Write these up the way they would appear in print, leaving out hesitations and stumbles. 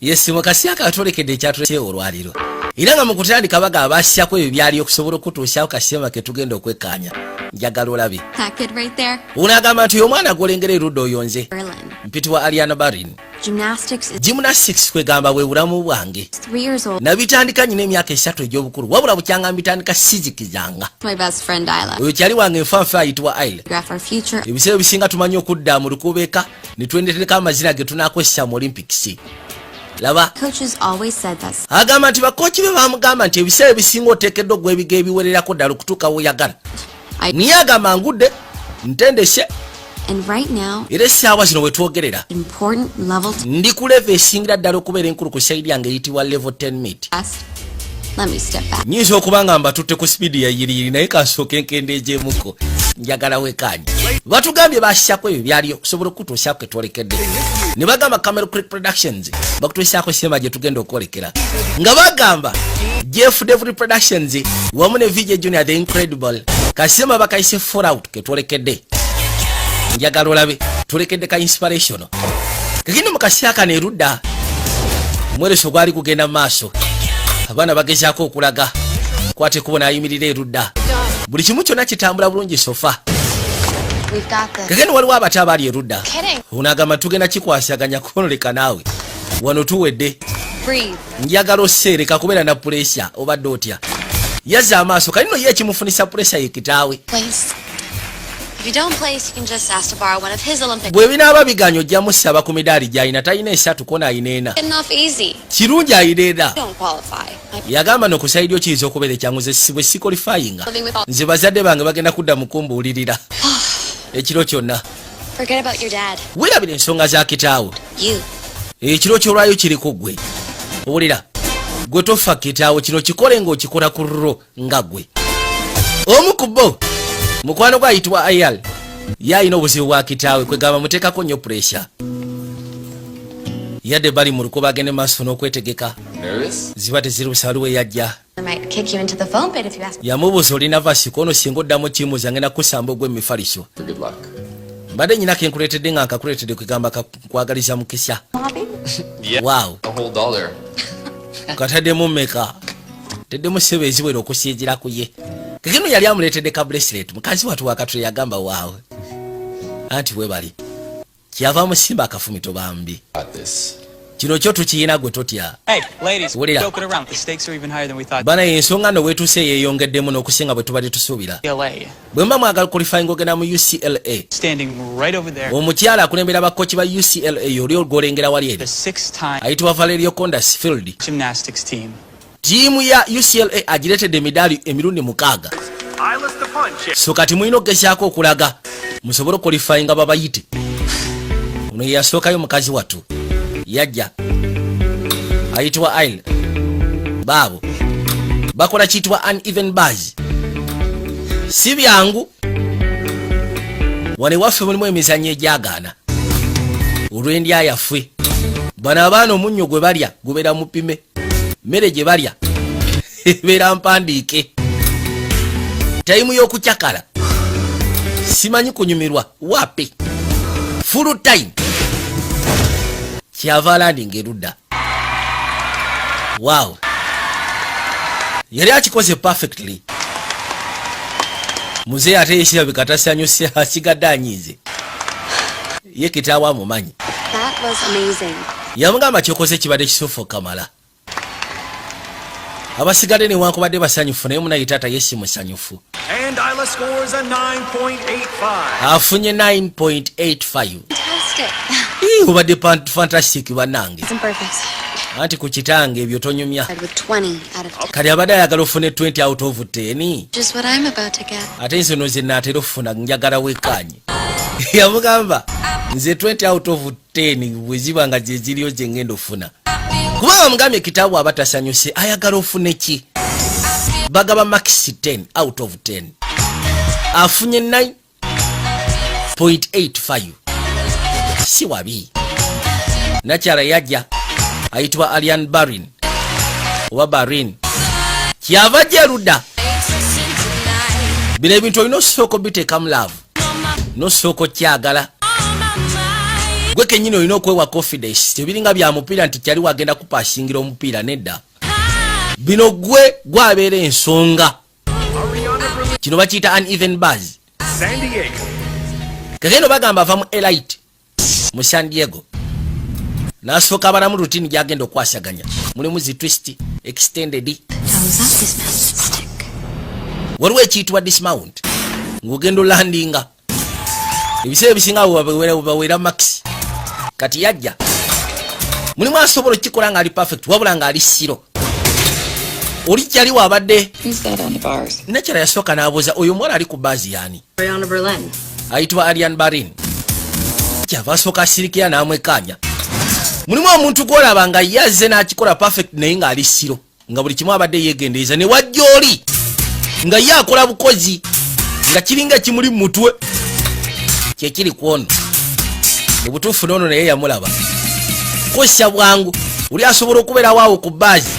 Yes, mukasi akatolekedde ekyatulese olwaliro. Era nga mu kutandika bagamba basyako ebyo byali okusobola okutuusawo kasema ke tugenda okwekkaanya. Njagala olabe. Unagamba nti omwana gwolengera erudda oyonze. Mpiti wa Ariana Barin. Gymnastics kwegamba bwe bulamu bwange. Nabitandika nyina emyaka 3 egy'obukulu. Wabula bukyanga mbitandika sizikizanga. Oyo kyali wange nfanfe ayitibwa Aile. Ebiseera bisinga tumanyi okudda mu lukubeeka ne twendetereka amazina ge tunaakozesa mu Olympics. Laba. Agamba nti bakochi be bamugamba nti ebiseera bisinga oteekeddwa ogw'ebiga ebiwererako ddala okutuuka woyagala. Niye agamba ngudde ntendese. Era essaawa zino we twogerera ndi ku level esingira ddala okubeera enkulu ku saidi yange eyitibwa level 10 meet. Nyinza okuba nga mbatutte ku sipiidi ya yiriyiri naye kansooke nkende egyemuko njagala wekanye. Batugambye basyako ebyo byali okusobola okutuusaako ke twolekedde. Ne bagamba Camel Creek Productions bakutuusaako sema gye tugenda okwolekera. Nga bagamba Jeff Devil Productions wamu ne VJ Junior the Incredible kasema bakayise Fallout ke twolekedde. Njagala olabe tulekedde ka inspiration. Kakino mukasiaka ne rudda. Mwereso gwali kugenda maaso. Abaana bagezaako okulaga. Kwate kubona ayimirira erudda. Buli kimu kyonna kitambula bulungi sofa. Kakino waliwo abata abali erudda. Unagamba tugenda kikwasaganya konoleka naawe. Wano tuwedde. Njagala oseereka kubeera na pressure obadde otya. Yazza amaaso kanino ye kimufunisa pressure yekitaawe. Bwe binaaba biganyo ojja musaba ku midaali gy'alina talina 3 kona ayina 4. Kirungi ayina. Yagamba n'okusaidi okiyinza okubeera ekyanguze bwe si qualifying. Nze bazadde bange bagenda kudda mu kumbuulirira ekiro kyonna. Weerabira ensonga za kitaawo. Ekiro ky'olwayo kiri ku ggwe. Owulira gwe tofa kitaawo kino kikole ng'okikola ku rro nga ggwe. Omu ku bo mukwano gwa ayitibwa Ayal yalina obuzibu bwa kitaawe kwegamba muteekako nnyo pressure. Yadde bali mu lukuba agende maaso n'okwetegeka. Ziba tezirubisa waliwo yajja. Yamubuuza olina vasi kono singa oddamu kimuuza ngenda kusamba ogw'emifaliso. Mbadde nyinako enkuleetedde nga nkakuleetedde kwegamba kakwagaliza mukisa. Wow. Kataddemu mmeka. Teddemu ssebo eziwera okusiigira ku ye. Kakino yali amuleetedde ka bracelet mukazi watu wakatule yagamba waawe. Anti we bali. Kyava musimba akafumito bambi. Kino kyo tukiyina gwe totya. Hey, ladies, joking around. The stakes are even higher than we thought. Bana ensonga no wetuuse yeeyongeddemu n'okusinga bwe tubadde tusuubira. Bwe mba mwagala qualifying ogenda mu UCLA. Standing right over there. Omukyala akulembera bakochi ba UCLA oli olengera wali eri. Ayitibwa Valerio Condas Field. Gymnastics team. Tiimu ya UCLA agireetedde emidaali emirundi 6. So kati mulina okugezaako okulaga musobole okwalifyinga babayite. Ono yasookayo mukazi watu yajja ayitibwa Aile baabo bakola kiyitibwa uneven bars. Si byangu wane waffe mulimu emizannyo egyagaana olw'endya yaffe. Bano abaana omunnyo gwe balya gubeera mupime, mmere gye balya ebeera mpandiike. Tayimu y'okukyakala simanyi kunyumirwa wapi. Full time kyava landing erudda. Wow, yali akikoze perfectly. Muzeeyi ate yesirabika tasanyuse asigadde anyiize ye kitaawo amumanyi. Yamugamba kyokoze kibadde kisufu kamala. Abasigadde newankubadde basanyufu naye munaye taata ye si musanyufu. Afunye 9.85. Ubadde fantastic bannange. Anti ku kitange ebyo tonyumya. Kali abadde ayagala ofune 20 out of 10. Ate nze no ze naatera ofuna njagala wekanye. Yamugamba nze 20 out of 10 bwe ziba nga gye ziriyo gye ngenda ofuna. Kuba bamugambye kitaawo abatasanyuse ayagala ofune ki? Bagaba max 10 out of 10. Afunye 9.85. Si wabi. Nakyala yajja ayitibwa Arian Barin oba Barin. Kyava jerudda. Bino ebintu olina osooka obiteekamu laavu n'osooka okyagala. gwe kenyini olina okwewa confidence tebiringa bya mupiira nti kyali wagenda kupashingira omupiira nedda bino gwe gwabeera ensonga kino bakiyita uneven buzz kakeno bagamba ava mu elite mu San Diego nasooka abalamu rutini gyagenda okwasaganya mulimu zi twist extended waliwo ekiyitibwa dismount ng'ogenda olandinga ebiseera ebisinga bawera max kati yajja mulimu asobola okukikola ng'ali perfect wabula ng'ali siro oli kyali wabadde nekyala yasooka n'abuuza oyo omwana ali ku baazi yaani ayitibwa Ariane Barin kyava asooka asirikira n'amwekanya mulimu omuntu gwolaba nga yazze n'akikola perfect naye ng'ali siro nga buli kimu abadde yeegendereza ne wajja oli nga ye akola bukozi nga kiringa kimuli mu mutwe kyekiri kwono mu butuufu noono naye yamulaba kozesa bwangu oli asobola okubeerawo awo ku baazi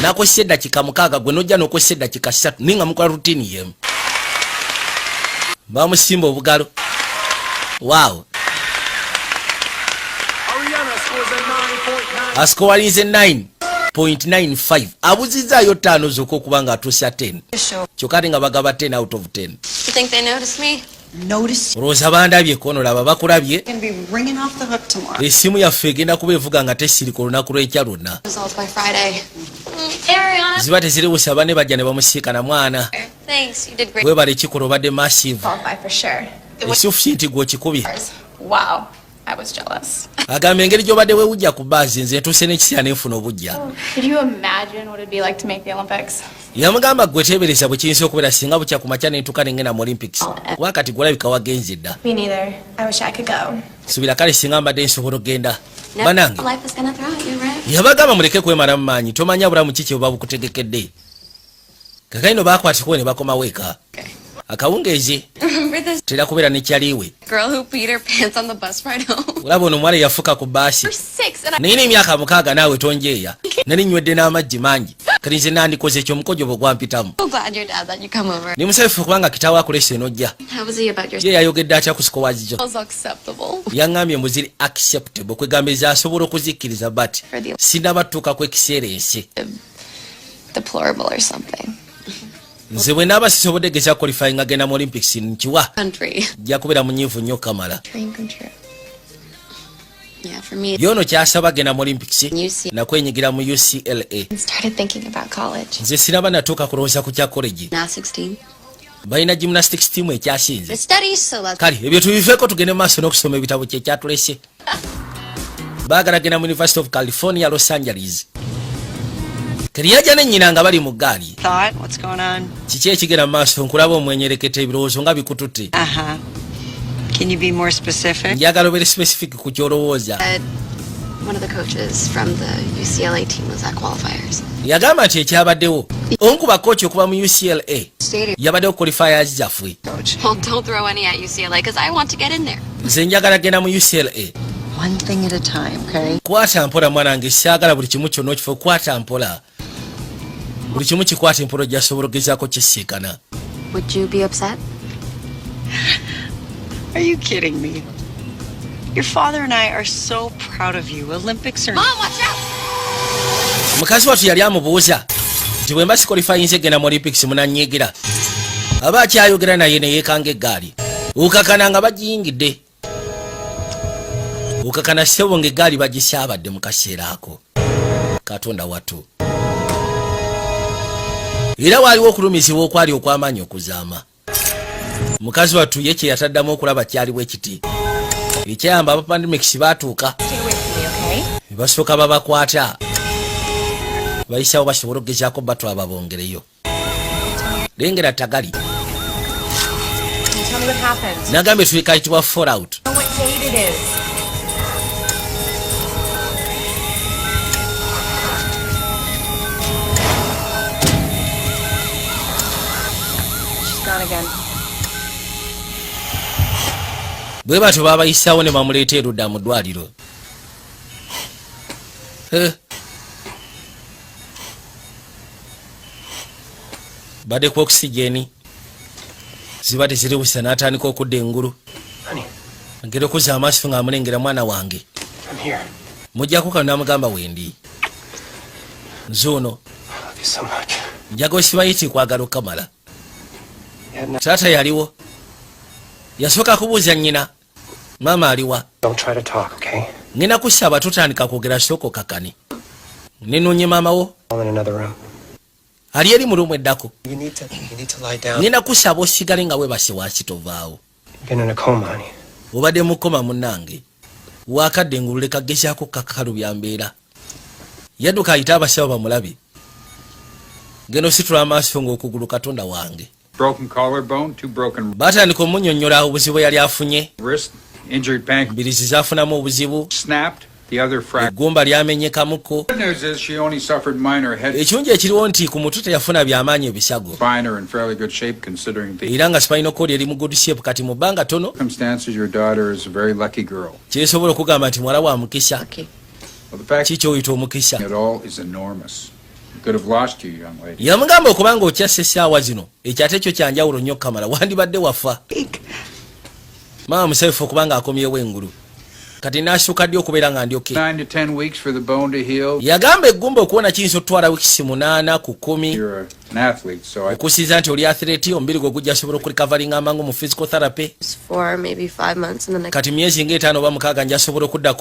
n'akozesa eddakiika 6 gwe nojja n'okozesa eddakiika 3 naye nga mukola rutini yemu bamusimba obugalo waawo asikowalinze 9.95 abuzizaayo 5 zokka okuba nga atuusa 10 kyokka ate nga bagaba 10 out of 10 olowooza bandabye kono laba bakulabye essimu yaffe egenda kuba evuga nga tesirika olunaku lw'ekya lwonna ziba teziribusa bane bajja ne bamusiikana mwana webala ekikola obadde massive esufiti gwe okikubye agamba engeri gy'obadde weewujja ku baazi nze ntuuse n'ekiseera nenfuna obujja yamugamba gwe teebereza bwe kiyinza okubeera singa bukya ku makya nentuuka nengenda mu olympics kuba kati gwolabika wagenze dda subira kale singa mbadde nsobola okgenda banange yabagamba muleke kwemala mu maanyi tomanya bulamu kiki bwe babukutegekedde kakaino bakwatiko ne bakomawo eka akawungeezi tera kubeera nekyaliwe olaba ono omuwala yafuka ku baasi naye n'emyaka 6 naawe tonjeeya nali nywedde n'amaggi mangi kati nze nandikoze ekyo omukojo bwe gwampitamu ne musanyufu kubanga kitaawo akulesa enojja ye yayogedde atya ku sikowazizo yaŋŋambye muziri acceptable kwegamba ezasobola okuzikkiriza but sinabatuukaku ekiseera ensi nze bwe naaba sisobodde geza qualifying agenda mu olympics nkiwa jja kubeera munyiivu nnyo kamala yono kyasaba agenda mu olympics nakwenyigira mu UCLA nze sinaba natuuka kulowooza ku kya college balina gymnastics team ekyasinze kale ebyo tubiveeko tugende maaso n'okusoma ebitabo kyekyatulese baagala genda mu University of California Los Angeles Keriyaja ne nnyina nga bali mu ggaali kiki ekigenda mu maaso nkulaba omwenyereketa ebirowoozo nga bikututte Can you be more specific? njagala obeere specific ku kyolowooza One of the coaches from the UCLA team was at qualifiers. yagamba nti ekyabaddewo omu ku bakooki okuva mu UCLA yabaddewo qualifiers zaffe Well, don't throw any at UCLA because I want to get in there. nze njagala genda mu UCLA One thing at a time, okay? kwata mpola mwanange saagala buli kimu kyonna okife kwata mpola buli kimu kikwata empola gyasobola ogezaako kisiikana Would you be upset? Are you kidding me? Your father and I are so proud of you. Olympics are... Mom, watch out! mukazi wattu yali amubuuza nti bwe mba sikolifayinze genda mu olympics munanyiigira aba akyayogera naye ne yeekanga eggaali ukakana nga bagiyingidde ukakana ssebo ng'eggaali bagisaabadde mu kaseera ako katonda wattu era waaliwo okulumizibwa okwali okw'amaanyi okuzaama mukazi wattu ye kye yataddamu okulaba kyali bwe kiti ekyayamba abapandemics baatuuka ne basooka babakwata bayisawo basobola okugezaako batwaba bongereyo lengera tagali nagambye tulikayitibwa fall out bwe batyo babayisaawo ne bamuleeta erudda mu ddwaliro badde ku oxygeni ziba teziribusa n'atandika okudda engulu ngeri okuza amaaso ng'amulengera mwana wange here. Mujjako kano namugamba wendi. Nzuno. I love you so much. Njaga osimanyi ti kwagala okamala. Taata yaliwo. Yasooka kubuuza nnyina. Maama aliwa. Don't try to talk, okay? Nina kusaba tutandika kwogera sooka kakani. Ninoonye maama wo. I'm in another room. Ali eri mu lumu eddako. You need to lie down. Nina kusaba osigale nga weebase wansi tovaawo. Been in a coma, honey. Obadde mu koma munnange. Waakadde ngulule kagezaako kakalu bya mbeera. Yadduka ayita abasawo bamulabe. Geno situla amaaso ng'okugulu Katonda wange. Broken collarbone, 2 broken Batandika omunnyonnyola obuzibu yali afunye. wrist, injured pancreas Mbirizi zaafunamu obuzibu. snapped, the other fractured. Eggumba lyamenyekamuko. Good news is she only suffered minor head Ekirungi ekiriwo nti ku mutwe teyafuna byamaanyi ebisago. spine are in fairly good shape considering the Era nga spinal cord eri mu good shape kati mu bbanga tono. circumstances. Your daughter is a very lucky girl. Kyesobola okugamba nti muwala wa mukisa. Okay. Well, the fact Kiki oyita omukisa. it all is enormous. You could have lost you, young lady. Yamugamba okubanga okyassa essaawa zino ekyate kyo kyanjawulo nnyo Kamala wandibadde wafa. Maama musanyufu okubanga akomyewo engulu. Kati n'assuka ddi okubeera nga ndi okay. 9 to 10 weeks for the bone to heal. Yagamba eggumba okuwona kiyinza okutwala wiikisi 8 ku 10. You're an athlete, so I Okusiza nti oli athlete omubiri gwe gujja asobola okurikavalinga amangu mu physical therapy. It's 4, maybe 5 months, and then I Kati myezi nga 5 oba 6 nja asobola okudda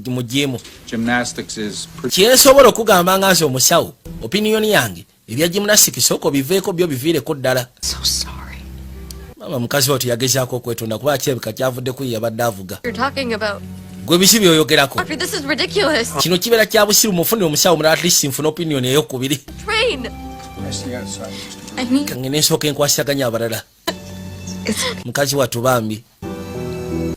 mu jimu. gymnastics is pretty. Kyensobola okugamba nga nze omusawo opiniyoni yange ebya gymnastic sooka obiveeko byo biviireko ddala. so sorry. Maama mukazi wattu yagezaako okwetonda kuba kirabika kyavuddeku yabadde avuga. You're talking about. Gwe biki byoyogerako? Doctor, this is ridiculous. Kino kibeera kya busiru mufunire omusawo mulala at least nfuna opiniyoni ey'okubiri. Train. Yes, yes, I need. Kangene nsooka enkwasaganya abalala. Mukazi wattu bambi.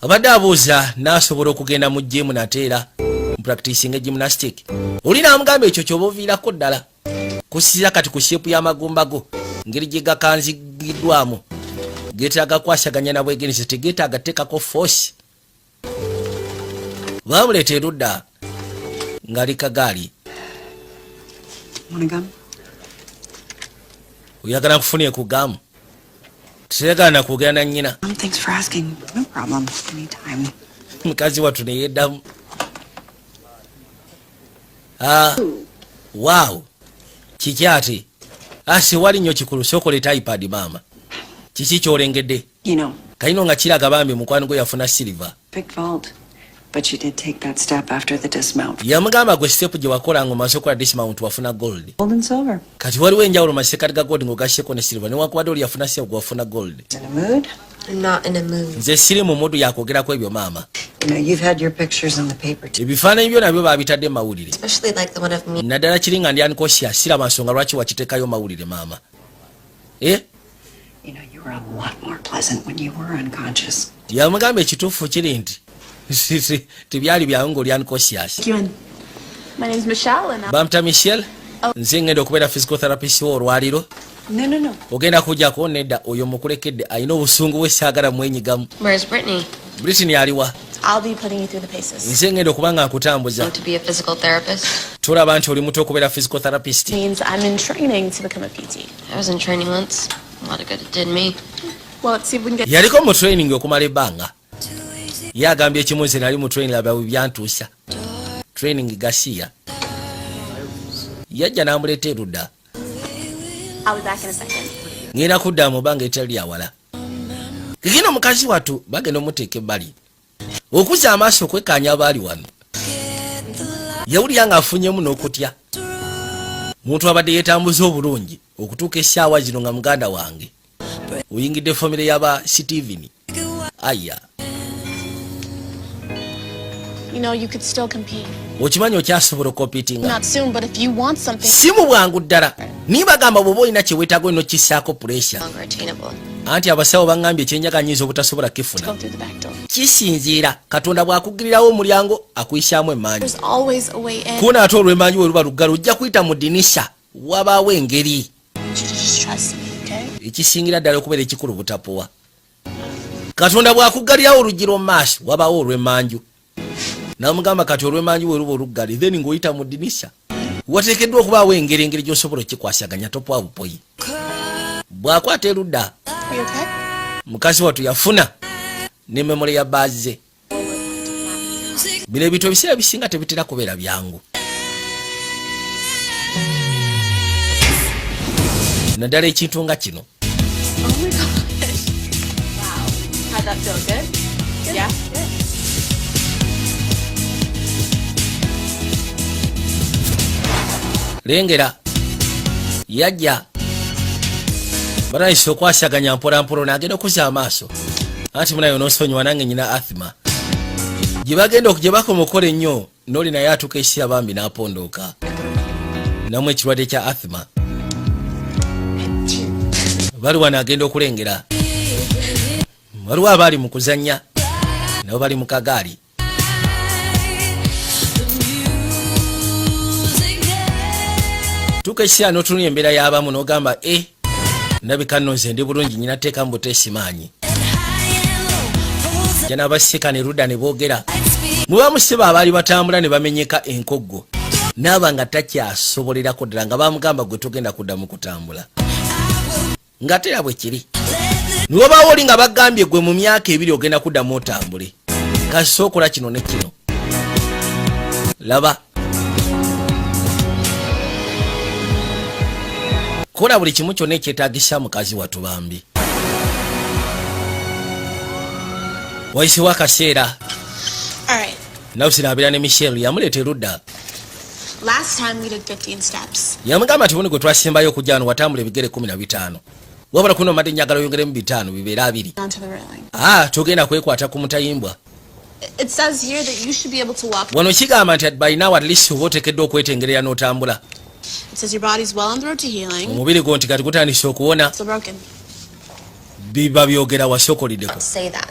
Abadde abuuza n'asobola okugenda mu jimu nateera mu practicing gymnastic. Oli n'amugamba ekyo ky'oba oviirako ddala. Kusiza kati ku sheepu y'amagumba go. Ngeri gye gakanzigiddwamu. Geetaaga kwasaganya na bwegenesi tegeetaaga teekako force. Baamuleeta erudda ng'ali kagaali. Want to gum? Oyagala nkufunire ku gaamu. Teteegana kwogera na nnyina. Thanks for asking. No problem. Anytime. Mukazi wattu ne yeddamu. Wow. Kiki ate? Sewali nnyo kikulu sooka oleeta iPad maama. Kiki ky'olengedde? You know, Kayino nga kiraga bambi mukwano gwe yafuna silver. big vault. But you did take that step after the dismount. Yamugamba gwe step gye wakola ng'omaze okola dismount wafuna gold. Gold and silver. Kati waliwo enjawulo mu masekati ga gold ng'ogasseko ne silver newankubadde oli yafuna silver gwe wafuna gold. In a mood? I'm not in a mood. Nze siri mu mudu yakwogerako ebyo maama. You know, you've had your pictures in the paper too. Ebifaananyi byo nabyo baabitadde mawulire. Especially like the one of me. Naddala kiri nga ndi ankosya siraba nsonga lwaki wakiteekayo mawulire maama. You know, you were a lot more pleasant when you were unconscious. Yamugamba ekituufu kiri nti tebyali byangu ng'oli unconscious. My name's Michelle, and Bamuta Michelle. Nze ngenda okubeera physical therapist w'olwaliro. No. Ogenda kujjako nedda oyo mukulekedde alina obusungu bwe saagala mwenyigamu. Where's Brittany? Brittany aliwa. I'll be putting you through the paces. Nze ngenda okuba nga nkutambuza. To be a physical therapist. Tulaba nti oli muto okubeera physical therapist. Means I'm in training to become a PT. I was in training once. A lot of good it did me. Well, let's see if we can get. Yaliko mu training okumala ebbanga. Ye agambye ekimu nze nali mu training laba byantuusa. Training gasiya. Yajja n'amuleeta erudda. I'll be back in a second. Ngenda kudda mu bbanga etali awala. Kikino mukazi wattu bagenda omuteeka ebbali. Okuza amaaso okwekkaanya abaali wano. Yawulira ng'afunyemu n'okutya. Muntu abadde yeetambuza obulungi okutuuka essaawa zino nga muganda wange. Oyingidde famire y'aba Steven. Aya. You know, you could still compete. Okimanyi okyasobola okompitinga. Not soon, but if you want something. Si mu bwangu ddala. Nibagamba bw'oba olina kye weetaaga olina okissaako pressure. Longer attainable. Anti abasawo baŋŋambye ekyenjaga nnyinza obutasobola Go kifuna. through the back door. Kisinziira Katonda bw'akugirirawo omulyango akuyisaamu emmanju. There's always a way in. Kuona ate olw'emmanju we luba luggala ojja kuyita mu ddinisha wabaawo engeri. You should just trust me, okay? Ekisingira ddala okubeera ekikulu butapowa. Katonda bw'akuggalirawo olugiro mu maaso wabaawo olw'emmanju. N'amugamba kati olw'emmanju we luba oluggale then ng'oyita mu ddinisha. Wateekeddwa okubaawo engeri gy'osobola okikwasaganya topowa bupoyi. Bw'akwata erudda. Are you okay? Mukazi wattu yafuna ne memole ya baaze. bino ebintu ebiseera bisinga tebitera kubeera byangu naddala ekintu nga kino. Oh my gosh. Wow. How'd that feel? Good? Yeah? Good. Lengera yajja banayise okwasaganya mpolampola n'agenda okuza amaaso anti munayo n'osonyiwa nange nyina athima gye bagenda gye bakoma okola ennyo n'oli naye atuuka esi abambi n'apondooka namu ekirwadde kya athima baliwa n'agenda okulengera waliwo abaali mu kuzannya nabo bali mu kagaali. Tuka ekiseera n'otunuulya embeera y'abamu n'ogamba ndabika nno nze ndi bulungi nyina tteeka mu buteesi maanyi jja n'abaseka ne ludda ne boogera muba museba abaali batambula ne bamenyeka enkoggo naaba nga takyasobolerako ddala nga bamugamba gwe togenda kudda mu kutambula nga tera bwe kiri niwabaawo oli nga bagambye gwe mu myaka 2 ogenda kuddamu otambule kasi okola kino ne kino laba kola buli kimu kyonna ekyetaagisa mukazi watu bambi wayisewo akaseera nawe sinaabira ne Michelle yamuleeta erudda Last time we did 15 steps. yamugamba tibuni gwe twasembayo okujja wano watambula ebigere 15 wabula kuno madde njagala oyongeremu 5 bibeera 2 Onto the railing. togenda kwekwata ku mutayimbwa It says here that you should be able to walk. wano kigamba nti by now at least oba oteekeddwa okwetengerera n'otambula It says your body's well on the road to healing. omubiri gwo nti kati gutandise okuwona Still broken. biba byogera wasokoliddeko Say that.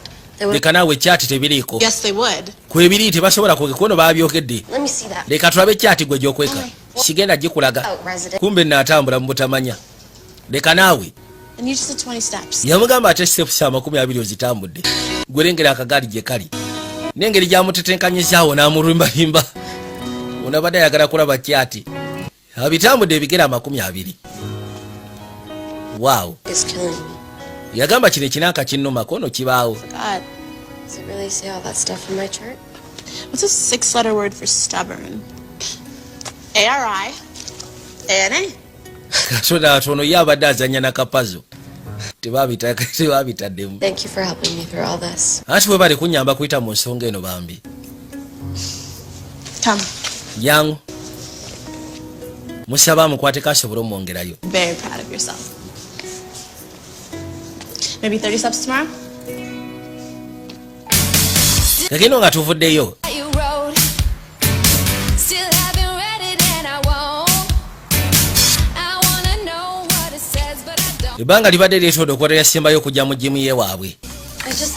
leka naawe ekyati tebiriiko Yes, they would. kwebiri tebasobola kwegekuno babyogedde Let me see that. leka tulabe ekyati gwe gyokweka kigenda gikulaga Oh, resident. kumbe naatambula mu butamanya leka naawe And you just did 20 steps. yamugamba ate steps 20 ozitambudde gwerengera akagaali gye kali n'engeri gyamutetenkanyizaawo n'amulumbalimba onabadde ayagala kulaba kyati abitambudde ebigere 20 wow It's killing me. yagamba kino ekinaaka kinnuma kono kibaawo God. Does it really say all that stuff in my chart? What's a 6-letter word for stubborn? A-R-I. A-N-A. katonda atono ye abadde azanya nakapazo tebabitaddemu Thank you for helping me through all this. anti bwe bali kunyamba kuyita mu nsonga eno bambi Come. jangu musaba mukwateko asobole omwongerayo Very proud of yourself. Maybe 30 steps tomorrow? kakino nga tuvuddeyo You wrote, still haven't read it and I won't. I wanna know what it says, but I don't. ebbanga libadde lyetodde okuwatera yasembayo okujja mu jimu ye waabwe I just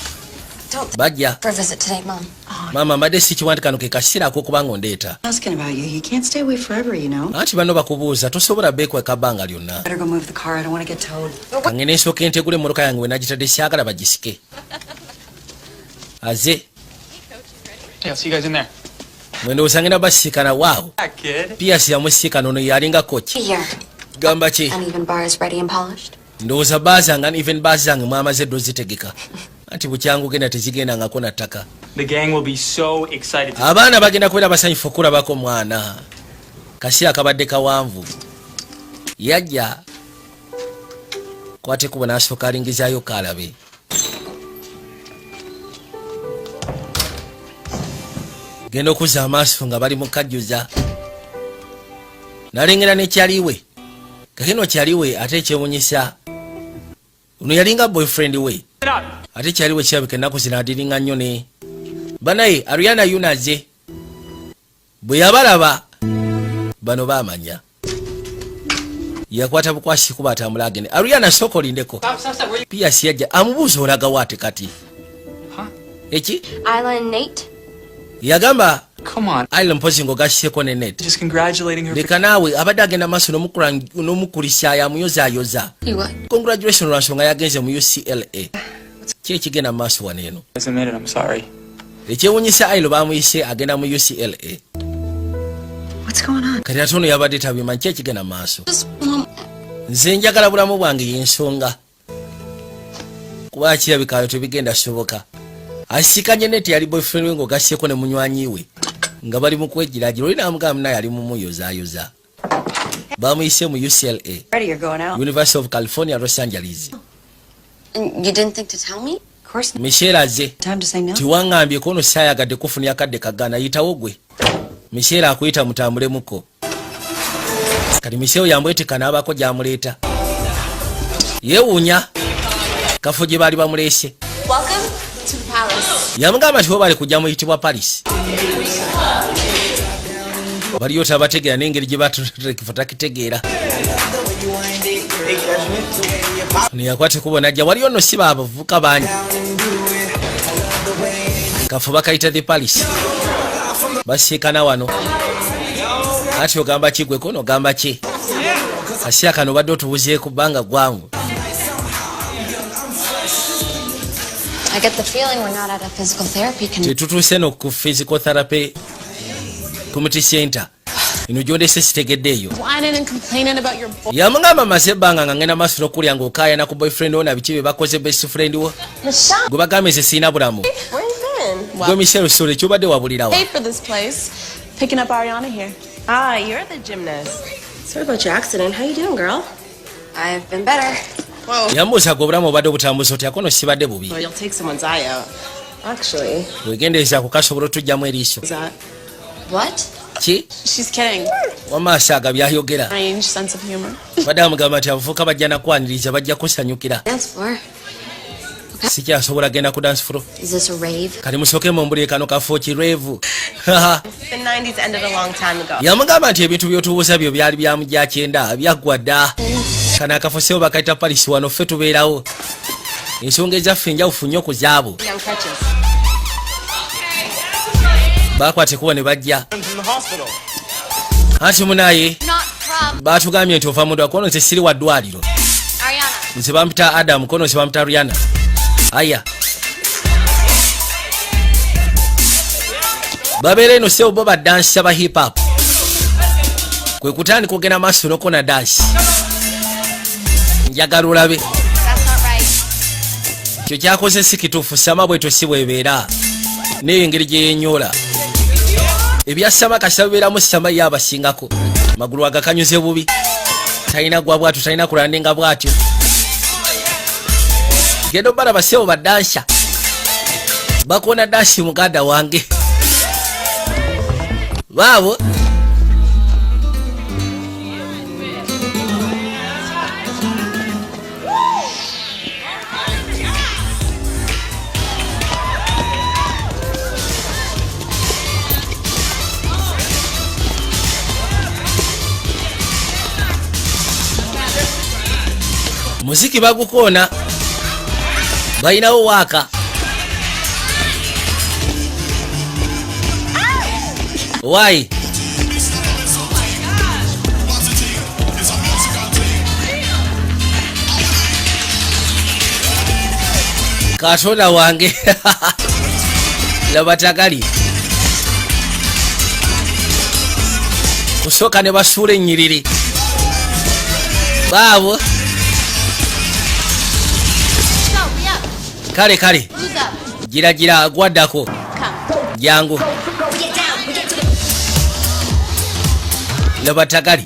don't bajja for a visit today, Mom. maama mbadde sikiwanti kano ke kaseerako okubanga ondeeta Asking about you. You can't stay away forever, you know. anti banno bakubuuza tosobola beekweka bbanga lyonna Better go move the car. I don't want to get towed. kangene ensooka entegula emmotoka yange we nagitadde syagala bagisike aze Yeah, I'll see you guys in there. mwendowooza ngenda basisikana waawo That kid. piasi yamusisikana ono yalinga koki Here. gamba ki Uneven bars ready and polished. ndowooza baa zange even baa zange mwamaze dde ozitegeka anti bukyangu genda tezigendangako na ttaka The gang will be so excited to abaana bagenda kubeera basanyufu okulabako mwana kaseera kabadde kawanvu yajja kwate kuba n'asooka alingizaayo kaalabe genda okuzza amaaso nga bali mu kajjuza nalengera nekyaliwe kakino kyaliwe ate ekyewunyisa ono yalinga boyfriend we get up. ate kyaliwe kirabika ennaku zino adiringa nnyo ne banaye Ariana yunaze bwe yabalaba bano baamanya yakwata bukwasi kuba atambula agende Ariana soko lindeko Stop. Where you? piasi yajja amubuuza olaga waate kati Huh? eki Isla and Nate. yagamba Come on. aile mpozi ng'ogasseko ne net Just congratulating her. leka naawe abadde agenda maaso n'omukulisya amuyozaayoza You what? congratulation lwa nsonga yagenze mu UCLA ki ekigenda mu maaso wano eno Just admit it. I'm sorry. ekyewunyisa ailo bamuyise agenda mu UCLA What's going on? kati ate ono yabadde tabimanyi ki ekigenda mu maaso Just Mom. nze njagala bulamu bwange yensonga kuba kirabikaayo tebigenda soboka asikanye neti yali boyfriend we ng'ogasyeko ne munywanyi we nga bali mu kwegiragira oli n'amugamba naye ali mu muyozaayoza. Bamuyise mu UCLA, Ready, you're going out. University of California, Los Angeles. And you didn't think to tell me? Of course not. Michelle aze Time to say no. tiwaŋŋambye kono saayagadde kufunira kadde kagana yitawo gwe. Michelle akuyita mutambulemuko. Kati Michelle yambwetika n'abako gy'amuleeta. Yeewuunya kafo gye baali bamuleese. Welcome to the palace. Yamugamba nti bo bali kujja muyitibwa Paris. Baliyo tabategeera n'engeri gye batulekifa takitegeera. Niyakwate kubona ajja waliyo nno si bavubuka bangi. Kafo bakayita the Paris. Basiikana wano. Ati ogamba ki gwe kono ogamba ki? Kasiya kano badde otubuzeeku bbanga gwangu. I get the feeling we're not at a physical therapy Tetutuuse no ku physical therapy community center. Ino gyondese sitegeddeeyo. Whining and complaining about your boy. Yamugamba maze ebbanga nga ngenda maaso n'okulya ng'okaayana ku boyfriend wo na biki bye bakoze best friend wo. Michelle, Gwe bagambye nze siina bulamu. where you been? Gwe Michelle Sole kyobadde wabulirawa. Paid for this place. Picking up Ariana here. Ah, you're the gymnast. Sorry about your accident. How you doing, girl? I've been better. Whoa. Yambuuza gwe obulamu obadde obutambuza otya kono sibadde bubi. Well, you'll take someone's eye out. Actually, Wegendereza kukasobola otujjamu eriiso. is that? What? Ki? She's kidding. Wamaaso aga byayogera. Strange sense of humor. Badde amugamba nti abavubuka bajja nakwaniriza bajja kusanyukira. Dance floor. Sikyasobola genda ku dance floor. Is this a rave? Kati musooke mumbulire kano kafo kireevu. The 90s ended a long time ago. Yamugamba nti ebintu by'otubuuza byo byali bya mu gya kyenda byaggwa dda. Kano akafo sebo bakayita Paris wano ffe tubeerawo. Ensonga ezaffe enjawufu nnyo ku zaabo. Young crutches. Baakwate kuba ne bajja. Anti munaye Not from baatugambye nti ova mundu akono nze siri wa ddwaliro. Ariana. Nze bampita Adam kono nze bampita Rihanna. Aya. Babeera eno sebo bo badansi aba hip hop. Kwe kutandika okugenda maaso n'okona dansi. Njagala olabe. That's not right. Kyo kyakoze si kituufu sama bwetyo si bwebeera. Neyo engeri gye yenyoola. Ebya sama kasa bibeeramu sama ye abasingako. Magulu agakanyuze bubi. Talina gwa bwatyo talina kulandinga bwatyo. Gendo bala basebo badansa. Bakona dansi muganda wange. Baabo. Muziki bagukoona. Balinawo waaka. Why? Katonda wange. Labatagali. Kusooka ne basuula ennyiriri. Baabo. Kale kale. Who's up? Gira agwaddako. Come. Jangu. Labatagali.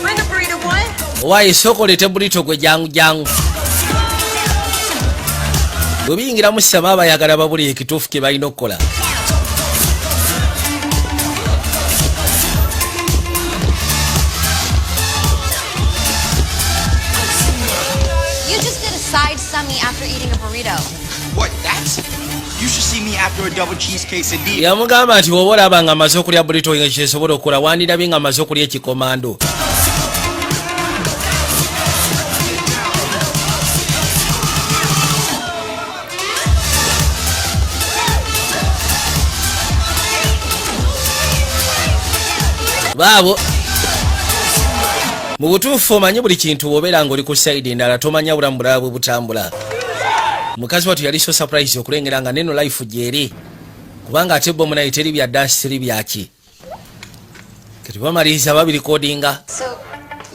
Bring a burrito, boy. Why sokolete burito gwe jangu. Bwe biyingiramu sama abayagala babuli ekituufu kye balina okukola. You just did a side summy after eating a burrito. What, that's? You should see me after a double cheese quesadilla. Yamugamba nti woba olaba nga amaze okulya burito nga kyesobola okukola wandirabye nga amaze okulya ekikomando. Baabo. Mu butuufu omanyi buli kintu wobeera ng'oli ku sayidi endala tomanya bulamu bulala bwe butambula. Mukazi wattu yali so surprise okulengera nga neno life gyeri. Kubanga ate bo munaye teri bya dansi teri byaki. Kati bamaliriza babirikodinga. So,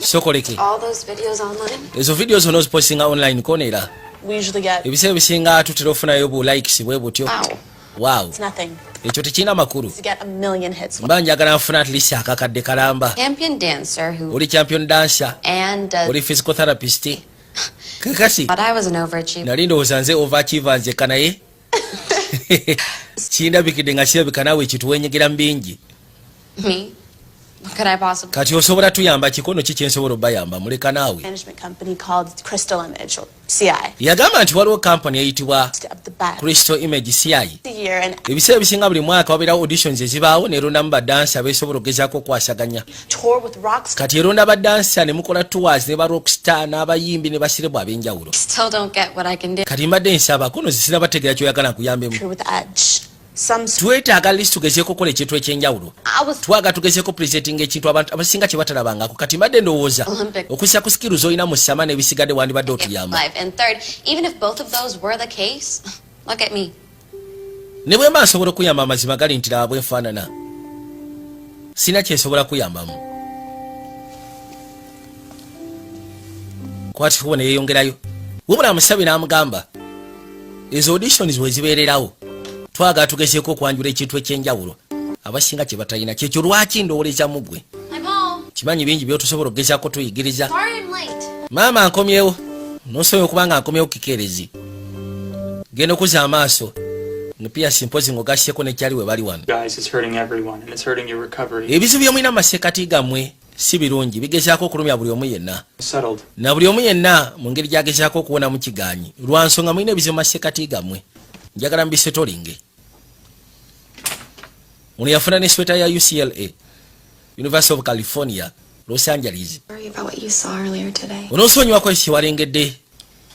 sokoleke All those videos online? ezo videos onozipostinga online konera We usually get ebiseera bisinga tutera ofunayo bu likes bwe butyo. Wow. it's nothing. Ekyo tekirina makulu. To get a million hits. Mba njagala nfuna at least akakadde kalamba. Champion dancer who Oli champion dancer. and Oli physical therapist. Kakasi. but I was an overachiever. Nali ndowooza nze overachiever nzekka naye. Kindabikidde nga kirabika naawe ekituwenyegera mu bingi. Me? What could I possibly Kati osobola tuyamba kikono ki kyensobola obayamba muleka naawe. Management company called Crystal Image or CI. Yagamba nti waliwo kampani eyitibwa Up the back. Crystal Image CI. The year and Ebiseera bisinga buli mwaka wabeerawo auditions ezibaawo nerondamu badansi abeesobola okugezaako okwasaganya. tour with rock stars. Kati eronda badansi ne mukola tours ne ba rockstar n'abayimbi ne basirebwa ab'enjawulo. still don't get what I can do? Kati mbadde nsaba kono zisina bategeera kyoyagala nkuyambemu. With edge. Some Twetaaga list tugezeeko kola ekintu ekyenjawulo. I was Twaga tugezeeko presenting ekintu abantu abasinga kye batalabangako. Kati mbadde ndowooza Olympic. okussa ku skills olina mu ssama n'ebisigadde wandibadde otuyamba. life. And third, even if both of those were the case, look at me. Ne bwe mba nsobola okuyamba amazima gali nti laba bwe nfaanana. Sina kyensobola kuyambamu. Kwati kubona yeeyongerayo. Wabula amusabye n'amugamba ezo auditions bwe zibeererawo twaga tugezeeko okwanjula ekintu ekyenjawulo abasinga kye batalina kyekyo lwaki ndowoleza mu ggwe I'm home. kimanyi bingi byotusobola okugezaako tuyigiriza. Sorry I'm late. Maama nkomyewo nosonyiwa okubanga nkomyewo kikeerezi genda okuza amaaso pia simpozi ng'ogasseko nekyali we bali wano. Guys, it's hurting everyone, and it's hurting your recovery. Ebizibu by'omulina mu masekkati gammwe si birungi bigezaako okulumya buli omu yenna Settled. na buli omu yenna mu ngeri gyagezaako okuwona mu kiganyi lwa nsonga mulina ebizibu mu masekkati gammwe njagala mbisetolinge. Ono yafuna ne sweta ya UCLA University of California Los Angeles. Sorry about what you saw earlier today. Onosonyiwako ekiwalengedde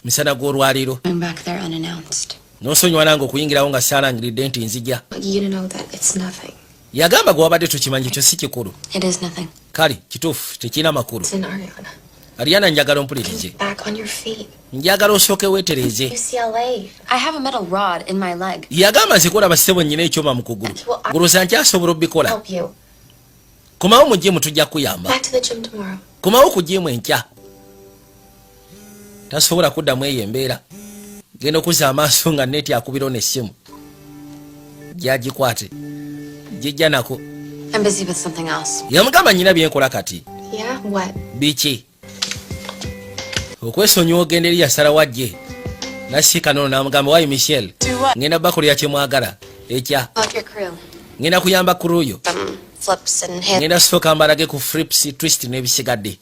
misana gw'olwaliro I'm back there unannounced. nosonyiwa nange okuyingirawo nga saalangiridde nti nzija. Want you to know that it's nothing. Yagamba gwe wabadde tukimanyi kyo si kikulu. It is nothing. Kale kituufu tekirina makulu. It's in Ariana. Ariana njagala ompulirize. Back on your feet. Njagala osooke weetereeze. UCLA. I have a metal rod in my leg. Yagamba nze kola basebo nnyina ekyoma mu kugulu. Gulooza nkyasobola obbikola. Help you. Komawo mu gyimu tujja kuyamba. Back to the gym tomorrow. Komawo ku gyimu enkya. Tasobola kuddamu eyo embeera. Genda okuzza amaaso nga neeti akubirawo n'essimu. Gyagikwate. Gijja nako. I'm busy with something else. Yamugamba nnyina byenkola kati. Yeah? What? Biki? Okwesonyiwa ogenda eri yasalawo ajje. Nasiika nono n'amugamba waayi Michelle. Ngenda bakulira kye mwagala. Ekya. Help your crew. Ngenda kuyamba kuru Some flips and hits. ngenda sooka mbalage ku flips twist n'ebisigadde.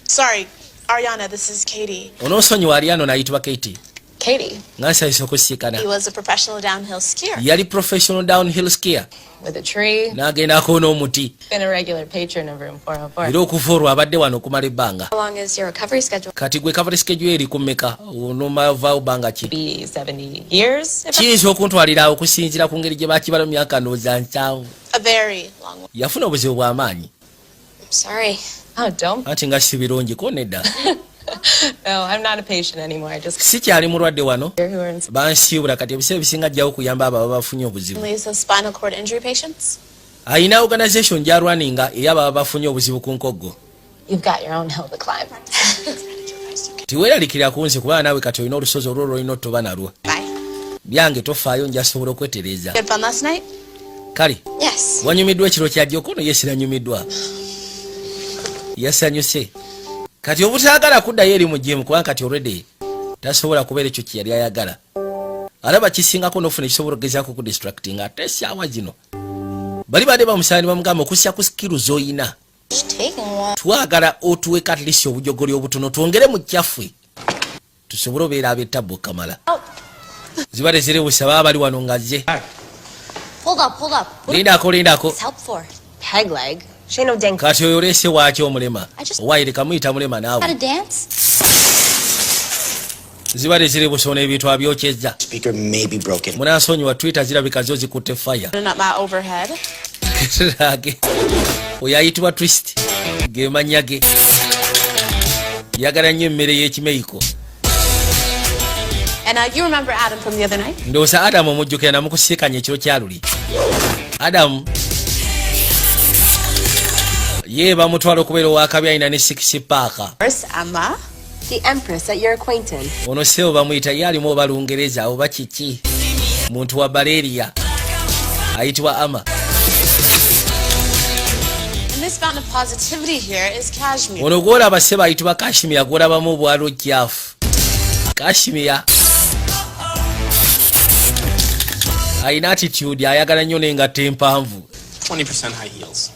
Sorry, Ariana, this is Katie. Onoosonyiwa Ariana n'ayitibwa Katie. Katie. Nga nsanyusa okusiikana. He was a professional downhill skier. Yali professional downhill skier. With a tree. N'agendako n'omuti. Been a regular patron of room 404. Era okuva olwo abadde wano okumala ebbanga. How long is your recovery schedule? Kati gwe recovery schedule eri ku mmeka onomavaawo bbanga ki? Be 70 years. Kiyinza okuntwalira okusinziira ku ngeri gye baakibala mu myaka ndowooza nkyawu. A very long one. Yafuna obuzibu bw'amaanyi. I'm sorry. Oh, don't. Anti nga si birungi ko nedda. No, I'm not a patient anymore. I just Sikyali mulwadde wano. who are in Bansiibula kati ebiseera bisinga ajjawo okuyamba abo ababa bafunye obuzibu. families of spinal cord injury patients. Ayina organization gy'alwaninga ey'abo ababa bafunye obuzibu ku nkoggo. You've got your own hill to climb. Tiweeralikira ku nze kubanga naawe kati olina olusozi olwo lwolina otoba nalwo. Bye. Byange tofaayo njasobola okwetereeza. Good fun last night? Kale Yes. wanyumiddwa ekiro kyajja okono ye siranyumiddwa. Yasanyuse. Kati obutaagala kuddayo eri mu gym kubanga kati already tasobola kubeera ekyo kye yali ayagala. Alaba kisingako n'ofuna ekisobola okugezaako ku distracting ate essaawa zino. Bali badde bamusaani bamugamba okussa ku skill z'oyina. It's taking a while. Twagala otuweka at least obujogoli obutono twongere mu kyaffe. Tusobole obeera ab'ettabbo kamala. Zibadde ziri busa baba bali wano nga zze. Hold up. Lindako. What's help for? Peg leg. She ain't no dang. Kati oyo oleese waaki omulema. I just- Owayire kamuyita mulema How to naawe. dance? Zibadde ziri busa n'ebintu abyokyezza. Speaker may be broken. Munansonyiwa Twitter zirabika zo zikutte fire. Putting up my overhead. Age. Oyo ayitibwa twist. Ge mannya ge. Yagala nnyo emmere y'ekimeiko. And you remember Adam from the other night? Ndowooza Adamu omujjukira namukusiikanya ekiro kya luli. Adamu ye bamutwala okubeera owakabi alina ne 6 paaka. Amma, the empress at your acquaintance. Ono sebo bamuyita ye alimu oba Lungereza oba kiki, muntu wa Baleria ayitibwa Ama. This fountain of positivity here is cashmere. Ono gwolaba sebo ayitibwa Kashmir, gwolabamu obwalo jjaafu. Kashmir ayina attitude, ayagala nnyo n'engatto empanvu. 20% high heels.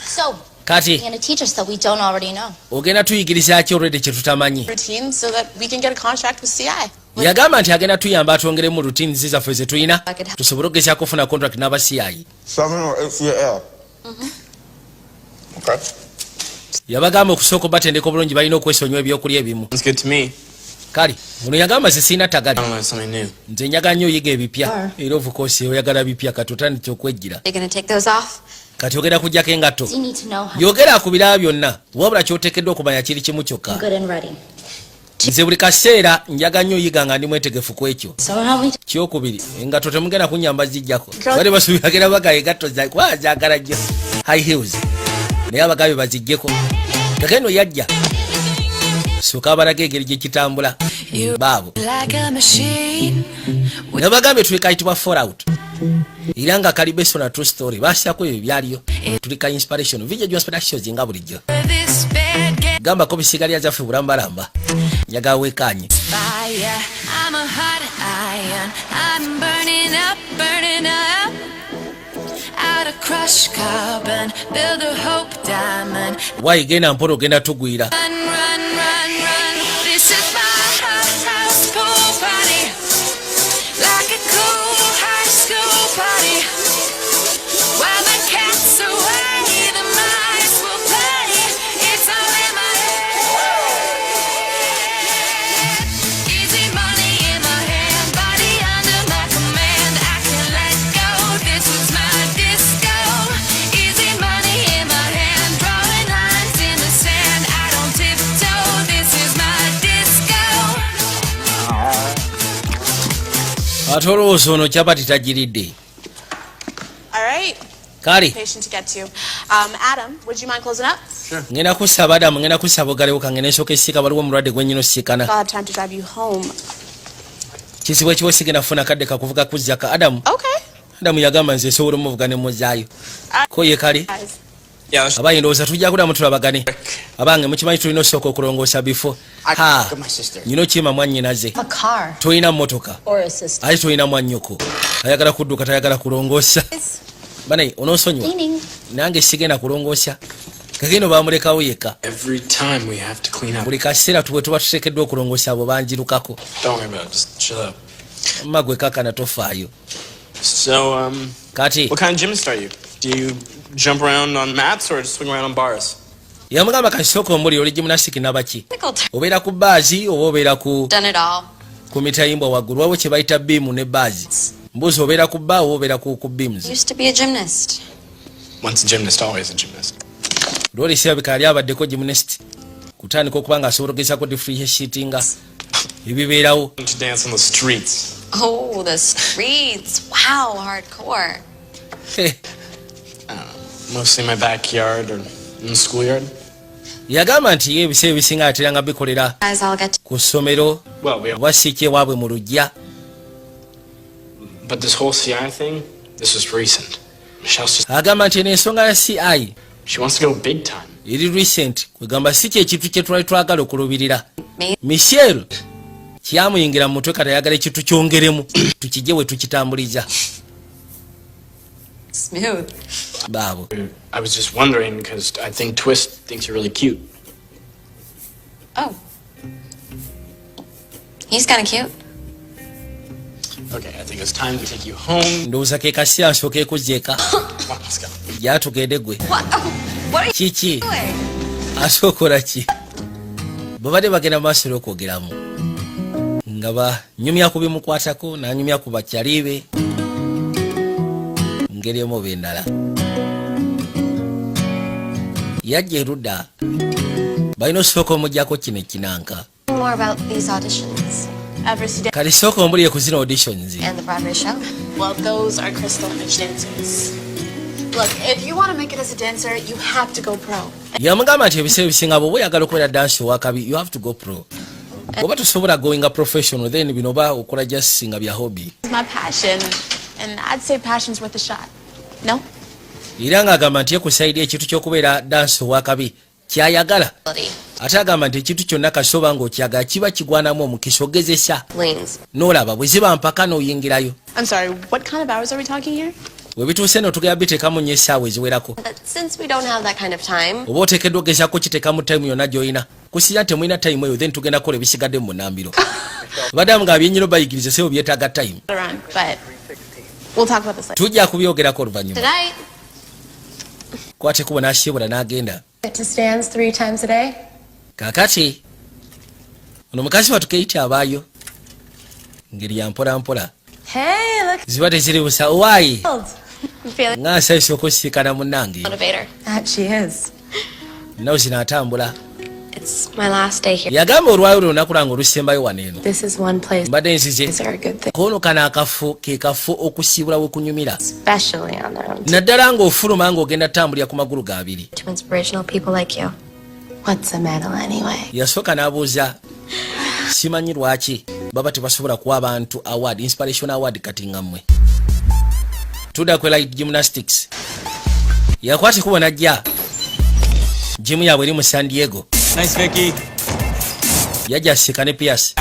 So, Kati you're gonna teach us that we don't already know. ogenda tuyigiriza ki already kye tutamanyi? Routine so that we can get a contract with CI. Yagamba nti agenda tuyamba atwongeremu routine zaffe ze tulina tusobole okugezaako okufuna contract n'aba CI. 7 or 8 year. Okay. Yabagamba okusooka batendeka obulungi balina okwesonyiwa ebyokulya ebimu. Sounds good to me. Kale ono yagamba ze sirina I tagali, don't know something new. nze njagala nnyo oyiga ebipya era of course oyagala bipya kati otandika okwejjira. You're gonna take those off? Kati ogenda kugyako engatto, You need to know how yogera ku birala byonna wabula kyoteekeddwa okumanya kiri kimu kyokka. good and ready. Nze buli kaseera njaga nnyo oyiga nga ndi mwetegefu ku ekyo. So how we Kyokubiri, engatto temugenda kunyamba zijjako. Bali basuubira bagala engatto kuba zaagala nnyo high heels, naye abagabe baziggyeko. Kakeno yajja sooka abalaga engeri gye kitambula baabo. Nabagambye tuli kayitibwa Fallout era nga kali based on a true story. Baasako ebyo byaliyo, tuli ka inspiration video gyo inspirations nga bulijjo. Gamba ko bisigalya zaffe bulambalamba njagala weekanye. I'm a hot iron. I'm burning up. Out of crushed carbon, build a hope diamond. Wayigenda mpola ogenda tugwira. Run. This is my house pool party. Like a cool high school party. While the cat's away, the mice will play. It's all in my head. Easy money in my hand, body under my command. I can't let go, this is my disco. Easy money in my hand, drawing lines in the sand. I don't tiptoe, this is my disco. Ate olowooza ono kyapati tagiridde. All right. Kale Patient to get to. Adam, would you mind closing up? ngenda kusaba Adamu, ngenda kusaba ogalewo kange nsooka esiika waliwo omulwadde gwe nnyina osiikana. I'll have time to drive you home. Kizibu ekiwa sigenda kufuna kadde kakuvuga kuzzaka Adamu. Okay. Adamu yagamba nze nsobola omuvuga ne muzaayo. Ko ye kale Guys. Yeah, let's abaye ndowooza tujja kuddamu tulabagane. Abange mukimanyi tulina osooka okulongoosa before. Ha got my sister. nyina okiima mwannyinaze. A car Tolina mmotoka or a system. ate tolina mwannyoko ayagala kudduka tayagala kulongoosa. Bane onoosonyiwa Cleaning. nange sigenda kulongoosa. Kageno bamulekawo yekka. Every time we have to clean up. Buli kaseera tuwe tuba tuteekeddwa okulongoosa abo banjirukako. Don't worry about it. Just chill up. Magwe kakana tofaayo. So, Kati what kind of gymnast are you? Do you jump around on mats or just swing around on bars? yamugamba kasooka omuli oli gimnastic nabaki. Nickel turn. Obeera ku baazi oba obeera Done it all. ku mitayimbwa waggulu waliwo kye bayita biimu ne baazi. Mbuzi obeera ku baa oba obeera ku beams. Used to be a gymnast. Once a gymnast, always a gymnast. Lwoli sirabika yali abaddeko gymnast kutandika okuba nga asobola ogezaako differentiatinga ebibeerawo. To dance on the streets. Oh, the streets. Wow, hardcore. Mostly my backyard or in the schoolyard. Yagamba nti ye ebiseera ebisinga ateranga bikolera Guys, I'll get to ku ssomero Well, we have, oba si kyewaabwe mu luggya. but this whole CI thing, this is recent. Michelle's just, Agamba nti n'ensonga ya CI she wants to go big time. eri recent kwegamba si kyekintu kye twali twagala okulubirira. me. Michelle kyamuyingira mu mutwe kati ayagala ekintu kyongeremu tukijje we tukitambuliza Smooth. baabo. I was just wondering because I think Twist thinks you're really cute. Oh. He's kind of cute. Okay, I think it's time to take you home. Ndowooza ke kaseera nsooka ekuzza eka Come on, let's go. gyatugende gwe. What? Oh, what are you Kiki doing? asookola ki babadde bagenda maaso n'okwogeramu nga banyumya ku bimukwatako n'anyumya ku bakyali be ngeri emu oba endala. Yajja erudda balina osooka omuggyako kino ekinanka. More about these auditions Ever see Dan- Kale sooka ombulire ku zino auditions. and the Broadway show. Well, those are crystal image dancers. Look, if you want to make it as a dancer, you have to go pro. yamugamba nti ebiseera ebisinga bwe oyagala okubeera dansi owakabi you have to go pro oba tosobola goinga professional then bino oba okola just singa bya hobby. It's my passion, and I'd say passion's worth a shot. No? era ng'agamba nti ye ku sayidi ekintu ky'okubeera dansi owakabi kyayagala ate agamba nti ekintu kyonna kasoba ng'okyagala kiba kigwanamu omukisa ogezesa n'olaba bwe ziba mpaka n'oyingirayo. I'm sorry, what kind of hours are we talking here? bwe bituuse n'otugera biteekamu nnyo essaawa eziwerako Since we don't have that kind of time, oba oteekeddwa ogezaako kiteekamu time yonna gy'olina kusiira temulina time eyo then tugenda kukola ebisigadde mu munambiro badamu nga byennyino bayigirize sebo byetaaga time Around, but we'll talk about this later. tujja kubyogerako oluvannyuma tonight, kwate kuba n'asyebula n'agenda Get to stands 3 times a day. kaakati ono mukazi watukeite abaayo ngeri ya mpola mpola Hey, look. ziba teziri busa owaayi I'm feeling nga nsanyusa okusiikana munnange motivator. that she is. nawe zinaatambula It's my last day here. yagamba olwayo lunaku lwange olusembayo wano eno This is one place mbadde nzize these are a good thing, koono kano akafu ke kafu okusiibula we kunyumira especially on their own. naddala ng'ofuluma ng'ogenda tambulira ku magulu gabiri To inspirational people like you. What's a medal anyway? yasooka n'abuuza simanyi lwaki baba tebasobola kuwa abantu award inspiration award kati ngammwe tudda kwe light gymnastics yakwate kuba najja jimu yaabwe eri mu San Diego Nice, Vicky. yajja asika ne Pierce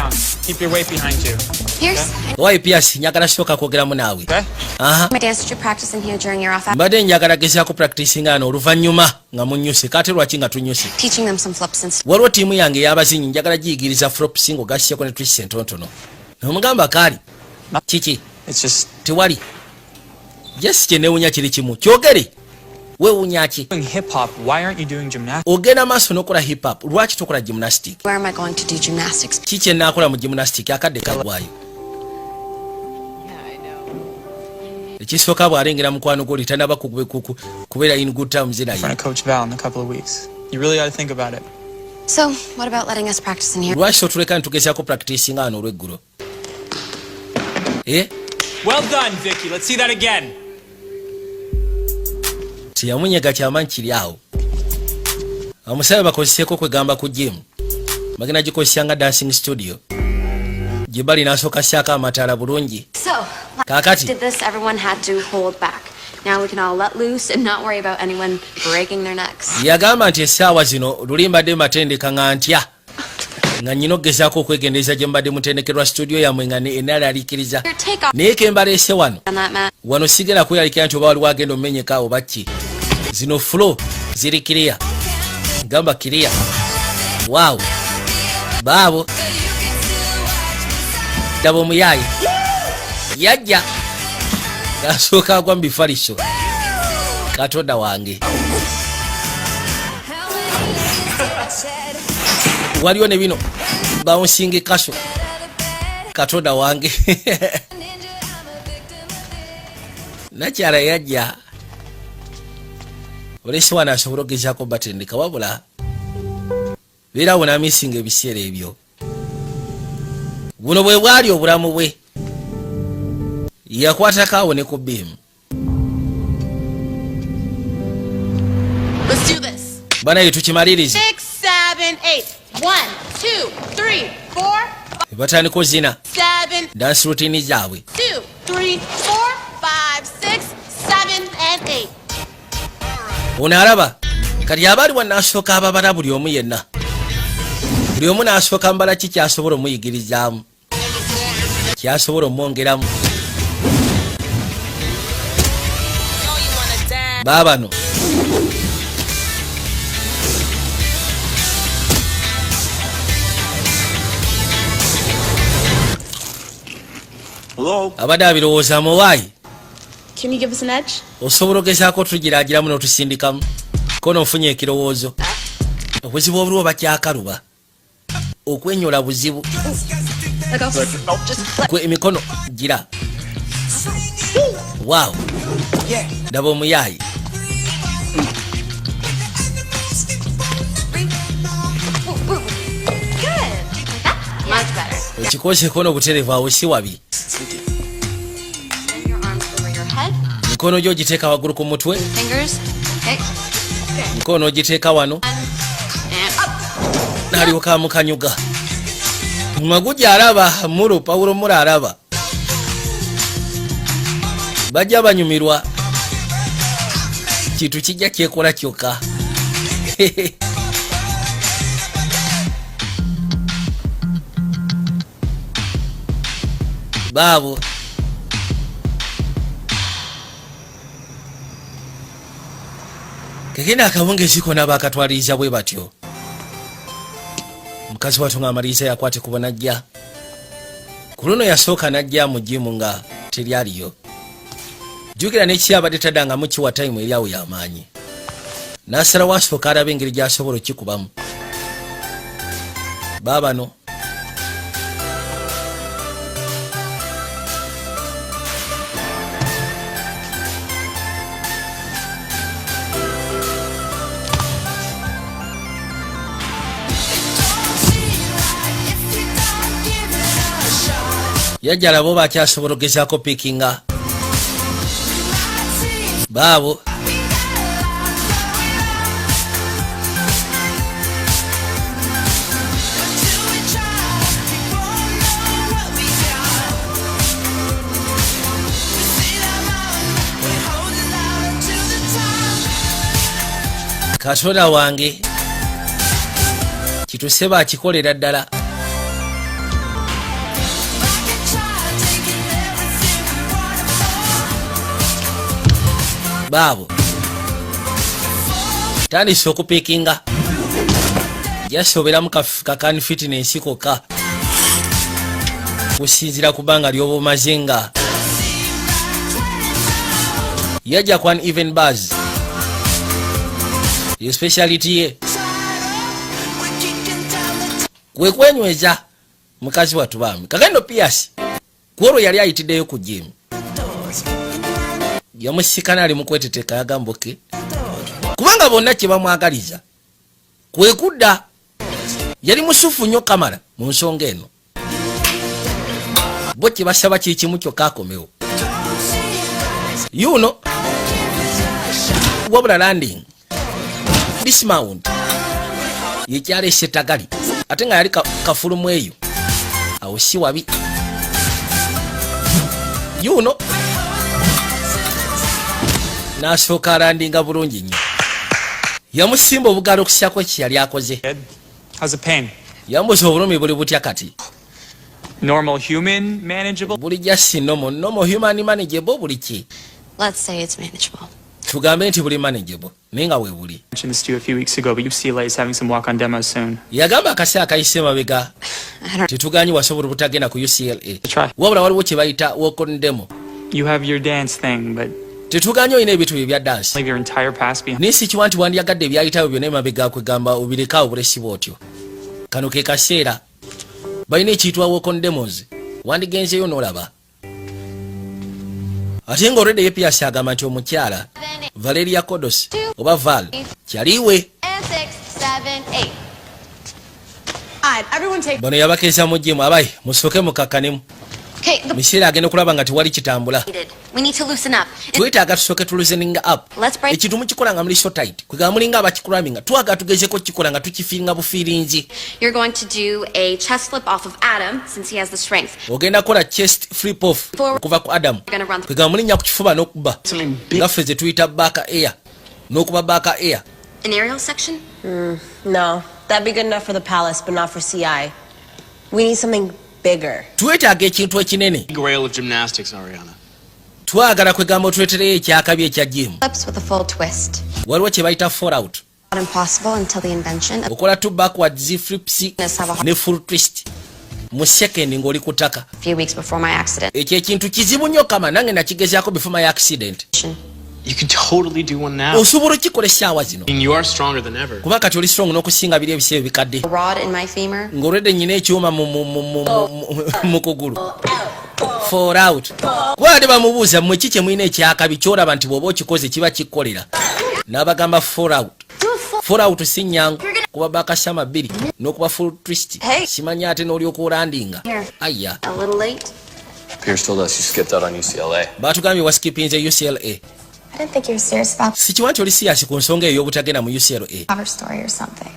Keep your weight behind you. Here's owaayi Pierce njagala sooka kwogeramu naawe Okay? aha my dance that you're practicing here during your off hours. mbadde njagala gezaako practicinga ano oluvannyuma nga munyuse kate lwaki nga tunyuse Teaching them some flips and waliwo tiimu yange ey'abazinyi njagala giyigiriza flops ng'ogasseko ne twist entontono nomugamba kaali kiki It's just tewali jesi kyenewunya kiri kimu kyogere weewunya ki doing hip hop. Why aren't you doing gymnastics? ogenda maaso n'okola hip hop lwaki tokola gymnastic where am I going to do gymnastics? ki kyenaakola mu gymnastic akadde kagwayo ekisooka bw'alengera mukwano gwoli tanaba kubeera in good terms I'm naye trying to coach Val in a couple of weeks. You really ought to think about it. So, what about letting us practice in here? lwaki totuleka nitugezaako practicinga ano olweggulo Well done, Vicky. Let's see that again. tiyamunyega kyamanyi kiri awo omusabe bakozeseeko kwegamba ku gym bagenda gikozesa nga dancing studio gye bali n'asooka ssaako amataala bulungi So, kaakati did this, everyone had to hold back. Now we can all let loose and not worry about anyone breaking their necks. yagamba nti essaawa zino luli mbadde matendeka nga ntya nga nyina okugezaako okwegendereza gye mbadde mutendekerwa studio yammwe nga enaalaliikiriza Here, take off naye ke mbaleese wano on that mat. wano sigera kweralikira nti oba waliwo agenda omumenyeka oba ki zino fulo ziri kiriya gamba kiriya waawo baabo daba omuyaayi yajja gasooka agwa mu bifaliso katonda wange waliwo ne bino bawunsinga kaso katonda wange nakyala yajja olesi wano asobola okugezaako batendeka wabula beera awo n'amisinga ebiseera ebyo buno bwe bwali obulamu bwe yakwatako awo ne ku biimu Let's do this. banaye tukimalirize 6, 7, 8. 1, 2, 3, 4, batandika ozina 7, dansi rutini zaabwe 2, 3, 4, 5, 6, 7, and 8. ono alaba kati abaali wannaasooka ababala buli omu yenna buli omu n'asooka mbala ki kyasobola omuyigirizaamu kyasobola omwongeramu baabano abadde abirowoozaamu owaayi Can you give us an edge? osobola ogezaako tugiraagiramu n'otusindikamu ko n'ofunye ekirowoozo obuzibu obuliwo bakyakaluba okwenyola buzibu gwe emikono gira waawo ndaba omuyaayi Much better. ekikooseko n'obuterevu awo si wabi Your arms over your head. mikono gyo giteeka waggulu ku mutwe, Fingers. Okay. mikono giteeka wano, And up. n'alyoka mukanyuga. Maguji araba, Muru Pawulo Mura araba. Bajja banyumirwa. Kitu kijja kyekola kyokka. Baabo. Kegenda akawungeezi kona bakatwaliriza bwe batyo. Mukazi wattu ng'amaliriza yakwate kuba najja. Ku luno yasooka najja mu jimu nga teri aliyo. Jjukira n'ekiyabadde tadda nga mukiwa tayimu eri awo y'amaanyi. N'asalawo asooka alaba engeri gy'asobola okikubamu. Baabano. Yajja alaba oba akyasobola okugezaako piikinga. Baabo. Katonda wange kituse baakikolera ddala. Baabo tandise okupiikinga. Yasoberamu kakani fitness kokka kusinzira kubanga lyoba omaze nga yajja ku an even buzz ye speciality ye kwe kwenyweza mukazi wattu bami. Kakendo Piers kwolwo yali ayitiddeyo ku gym. Yamusikana ali mukweteteka yagamba ke kubanga bonna kye bamwagaliza kwe kudda. Yali musufu nnyo Kamala mu nsonga eno. Bo kye basaba kikimu kyokka akomewo. You know, wabula landing dismount yekyalese tagali ate nga yali kafulumu eyo awo si wabi. You know, n'asooka alandinga bulungi nnyo. Yamusimba obugalo okusyako kye yali akoze. How's the pain? Yambuza obulumi buli butya kati. Normal human manageable? Buli just normal human manageable buli ki. Let's say it's manageable. Tugambe nti buli manageable naye nga we buli. I mentioned this to you a few weeks ago, but UCLA is having some walk-on demos soon. Yagamba akase akayise mabega tetuganyi wasobola obutagenda ku UCLA. Try. Wabula waliwo kye bayita walk-on demo. You have your dance thing, but Tetuganyi olina ebintu bye bya dance. leave your entire past behind. Naye sikiwa nti wandyagadde ebyayitawo byonna emabega kwegamba obireka obulesi bwotyo. Kano ke kaseera balina ekiyitibwa walk-on demos. Wandigenzeyo n'olaba. Ate nga olwedde ye Piers agamba nti omukyala Valeria Kodos oba Val kyaliwe. And 6, 7, 8. Alright, everyone take. Bano yabakeesa mu gyimu abayi musooke mukakkanemu. Okay, the Miseera agenda okulaba nga tewali kitambula. we need to loosen up. Twetaaga tusooke tuluzeninga up. Let's break. Ekintu mukikola nga muli so tight kwegamba mulinga abakikulaminga twaga tugezeko kikola nga tukifiringa bufiirinzi. You're going to do a chest flip off of Adam since he has the strength. Ogenda kukola chest flip off okuva ku Adam You're going to run through kwegamba mulinnya ku kifuba n'okuba ngaffe ze tuyita baaka air n'okuba baaka air. an aerial section. No, that'd be good enough for the palace, but not for CI. We need something bigger. Twetaaga ekintu ekinene. Grail of gymnastics, Ariana. Twagala kwegamba otuletereyo ekyakabi ekya gym. Flips with a full twist. Waliwo kye bayita fall out. Not impossible until the invention of Okola two backwards flips ne full twist mu second ng'oli ku ttaka. a few weeks before my accident. Ekyo ekintu kizibu nnyo Kama nange nakigezaako before my accident. You can totally do one now. Osobola okikola essaawa zino. I mean, you are stronger than ever. Kuba kati oli strong n'okusinga biri ebisebe bikadde. A rod in my femur. Ng'olwedde nnyina ekyuma mu kugulu. Fall out. Bw'ate bamubuuza mmwe ki kye mulina ekyakabi ky'olaba nti bw'oba okikoze kiba kikkolera. N'abagamba fall out. Fall out si nnyangu kuba bakasama bbiri n'okuba full twist. Hey. Simanya ate n'olyoka olandinga. Aya. A little late. Pierce told us you skipped out on UCLA. batugambye waskipinze UCLA. I didn't think you were serious about sikiwa nti oli siyasi ku nsonga ey'obutagenda mu UCLA. cover story or something.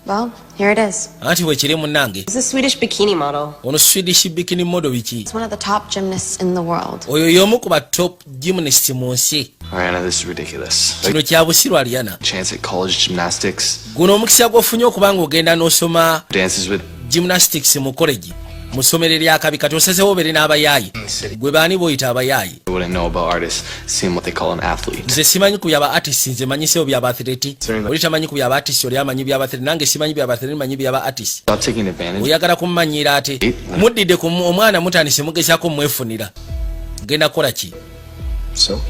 Well, here it is. anti bwekiri munnange It's a Swedish bikini model. ono Swedish bikini model biki. It's one of the top gymnasts in the world. oyo y'omu ku ba top gymnast mu nsi. Ariana, this is ridiculous. kino kya busirwa Ariana. Chance at college gymnastics. guno omukisa gw'ofunye okuba ng'ogenda n'osoma Dances with gymnastics mu college mu ssomero ery'akabi kati osazewo obeere n'abayaayi gwe baani b'oyita abayaayi. I wouldn't know about artists seeing what they call an athlete. nze simanyi ku byaba artist nze manyiseewo byaba athlete. oli tamanyi ku byaba artist oli amanyi byaba athlete nange simanyi byaba athlete manyi byaba artist. Stop taking advantage. oyagala kumumanyiira ate muddidde ku omwana mutandise mugezaako mwefunira genda kukola ki. So,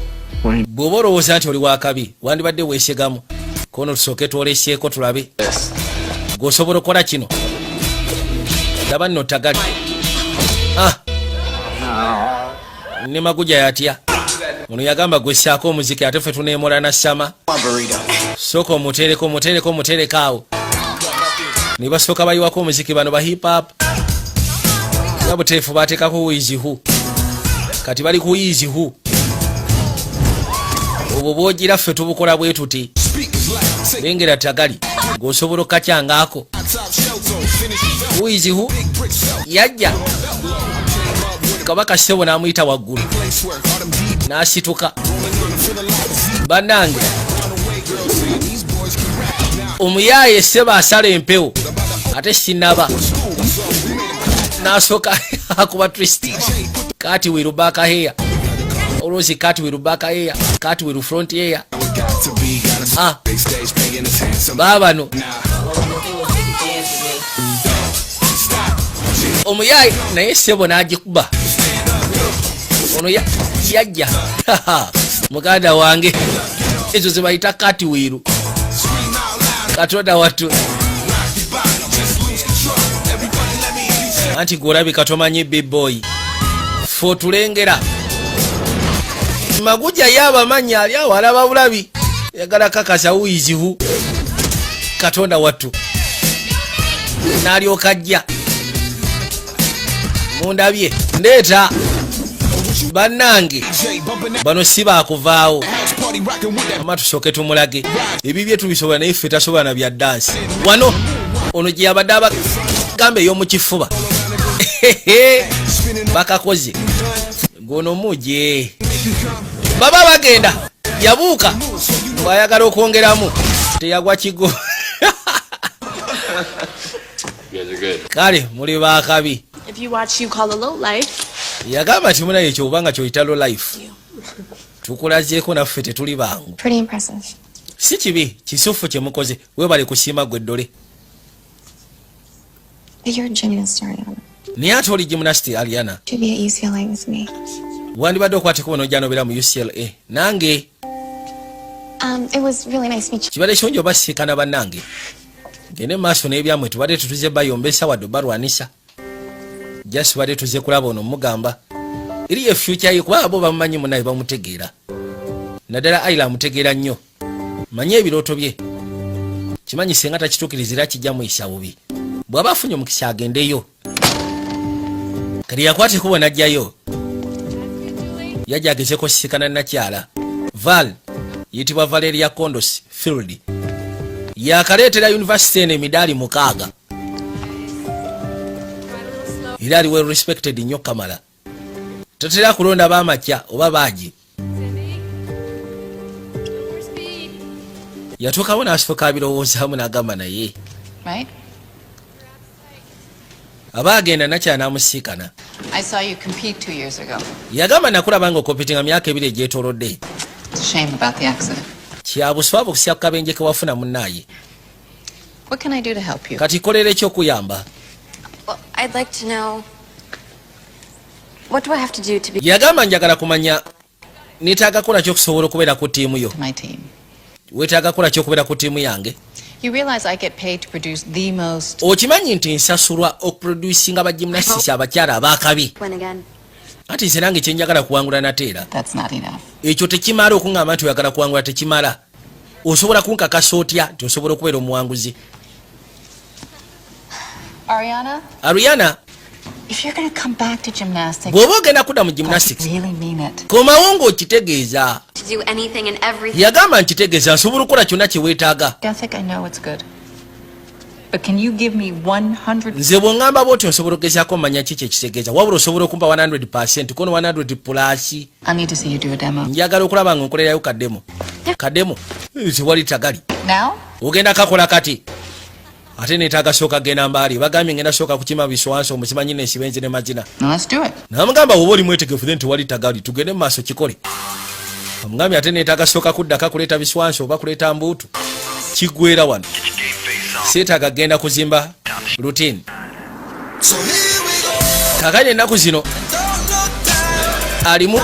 bw'oba olowooza nti oli wakabi wandibadde weesegamu kono tusooke twoleseeko tulabe yes. g'osobola okukola kino. laba nno tagali ne maguja yatya ono yagamba gwessaako omuziki ate ffe tuneemola na sama sooka omutereko awo ne basooka bayiwako omuziki bano ba hip hop nga buteefu bateekako wiizihu kati bali ku wiizihu obwo bwogira ffe tubukola bwe tuti lengera tagali ng'osobola okukacyangaako wiizihu yajja kabaka ssebo n'amuyita waggulu n'asituka bannange omuyaaye ssebo asala empewo ate sinaba n'asooka akuba twist kati wiru back hair olwozi kati wiru back hair kati wiru front hair baabano omuyaayi naye ssebo n'agikuba ono yajja muganda wange ezo zebayita kati wiru katonda wattu anti gwolabika tomanyi bboy fe otulengera maguja y'abamanyi ali awo alaba bulabi yagala kakasa wiizihu katonda wattu n'alyoka ajja mundabye ndeeta bannange bano si baakuvaawo ama tusooke tumulage ebibye tubisobola naye ffe tasobola na bya dansi wano ono gye yabadde abagamba ey'omukifuba bakakoze gono muje baba bagenda yabuuka bwayagala okwongeramu teyagwa kigo kale muli baakabi. If you watch You Call a Low Life, yagamba nti munaye ekyo obanga kyoyita low life tukulazeeko naffe tetuli bangu. Pretty impressive. si kibi kisufu kyemukoze webale kusiima gwe ddole. You're a gymnast, Ariana. Naye ate oli gymnast Ariana. Should be at UCLA with me. wandibadde okwateko bono ojja nobeera mu UCLA nange. It was really nice to meet you. kibadde kirungi oba siikana bannange gende maaso n'ebyamwe tubadde tutuze bayombesa wadde barwanisa just badde tuze kulaba ono mugamba eri ye future ye kuba abo bamumanyi munaye bamutegeera naddala Ayla amutegeera nnyo manyi ebirooto bye kimanyi senga takituukirizira kijja muyisa bubi bw'aba afunye omukisa agendeyo kati yakwate kubo najjayo yajja agezeko sisikana nakyala Val yitibwa Valeria Condos Field yakaleetera university eno emidaali 6 era ali well respected nnyo Kamala totera kulonda baamakya oba baagi yatuukawo n'asifuka abirowoozaamu n'agamba naye aba agenda nakyala n'amusiikana yagamba nakulaba nga okompitinga myaka 2 egyetoolodde kyabuswabu okusya ku kabenje ke wafuna munnaaye kati kolera ekyokuyamba. I'd like to know, what do I have to do to be... yagamba njagala kumanya nitaaga kola ki okusobola okubeera ku ttiimu yo. Weetaaga kola ki okubeera ku ttiimu yange. Okimanyi nti nsasulwa okuproducinga bagimnasisi abakyala abaakabi. Ati nze nange kyenjagala kuwangula nateera. Ekyo tekimala okuŋŋamba nti oyagala kuwangula tekimala. Osobola kunkakasa otya nti osobola okubeera omuwanguzi. Ariana, If you're going to come back to gymnastics, bw'oba ogenda kudda mu gymnastics really mean it. komawo ng'okitegeeza. To do anything and everything. Yagamba nkitegeeza nsobola okukola kyonna kye weetaaga. Ethic, I know it's good. But can you give me 100? Nze bw'oŋŋamba bw'otyo nsobola okugezaako mmanya ki kyekitegeeza wabula osobola okumpa 100% kono 100 plus. I need to see you do a demo. Njagala okulaba nga nkolerayo kademo tewali tagali. Now? Ogenda kakola kati ate neetaaga sooka genda mbaali bagambye ngenda sooka kukima biswanso mukimanyi nesibenzi ne mazina. Let's do it. Namugamba woba oli mwetegefu then tewali tagali tugende mu maaso kikole. Omugambye ate neetaaga sooka kuddaka kuleeta biswanso oba kuleeta mbuutu kiggwera wano. Seetaaga genda kuzimba routine. Kakanye ennaku zino alimu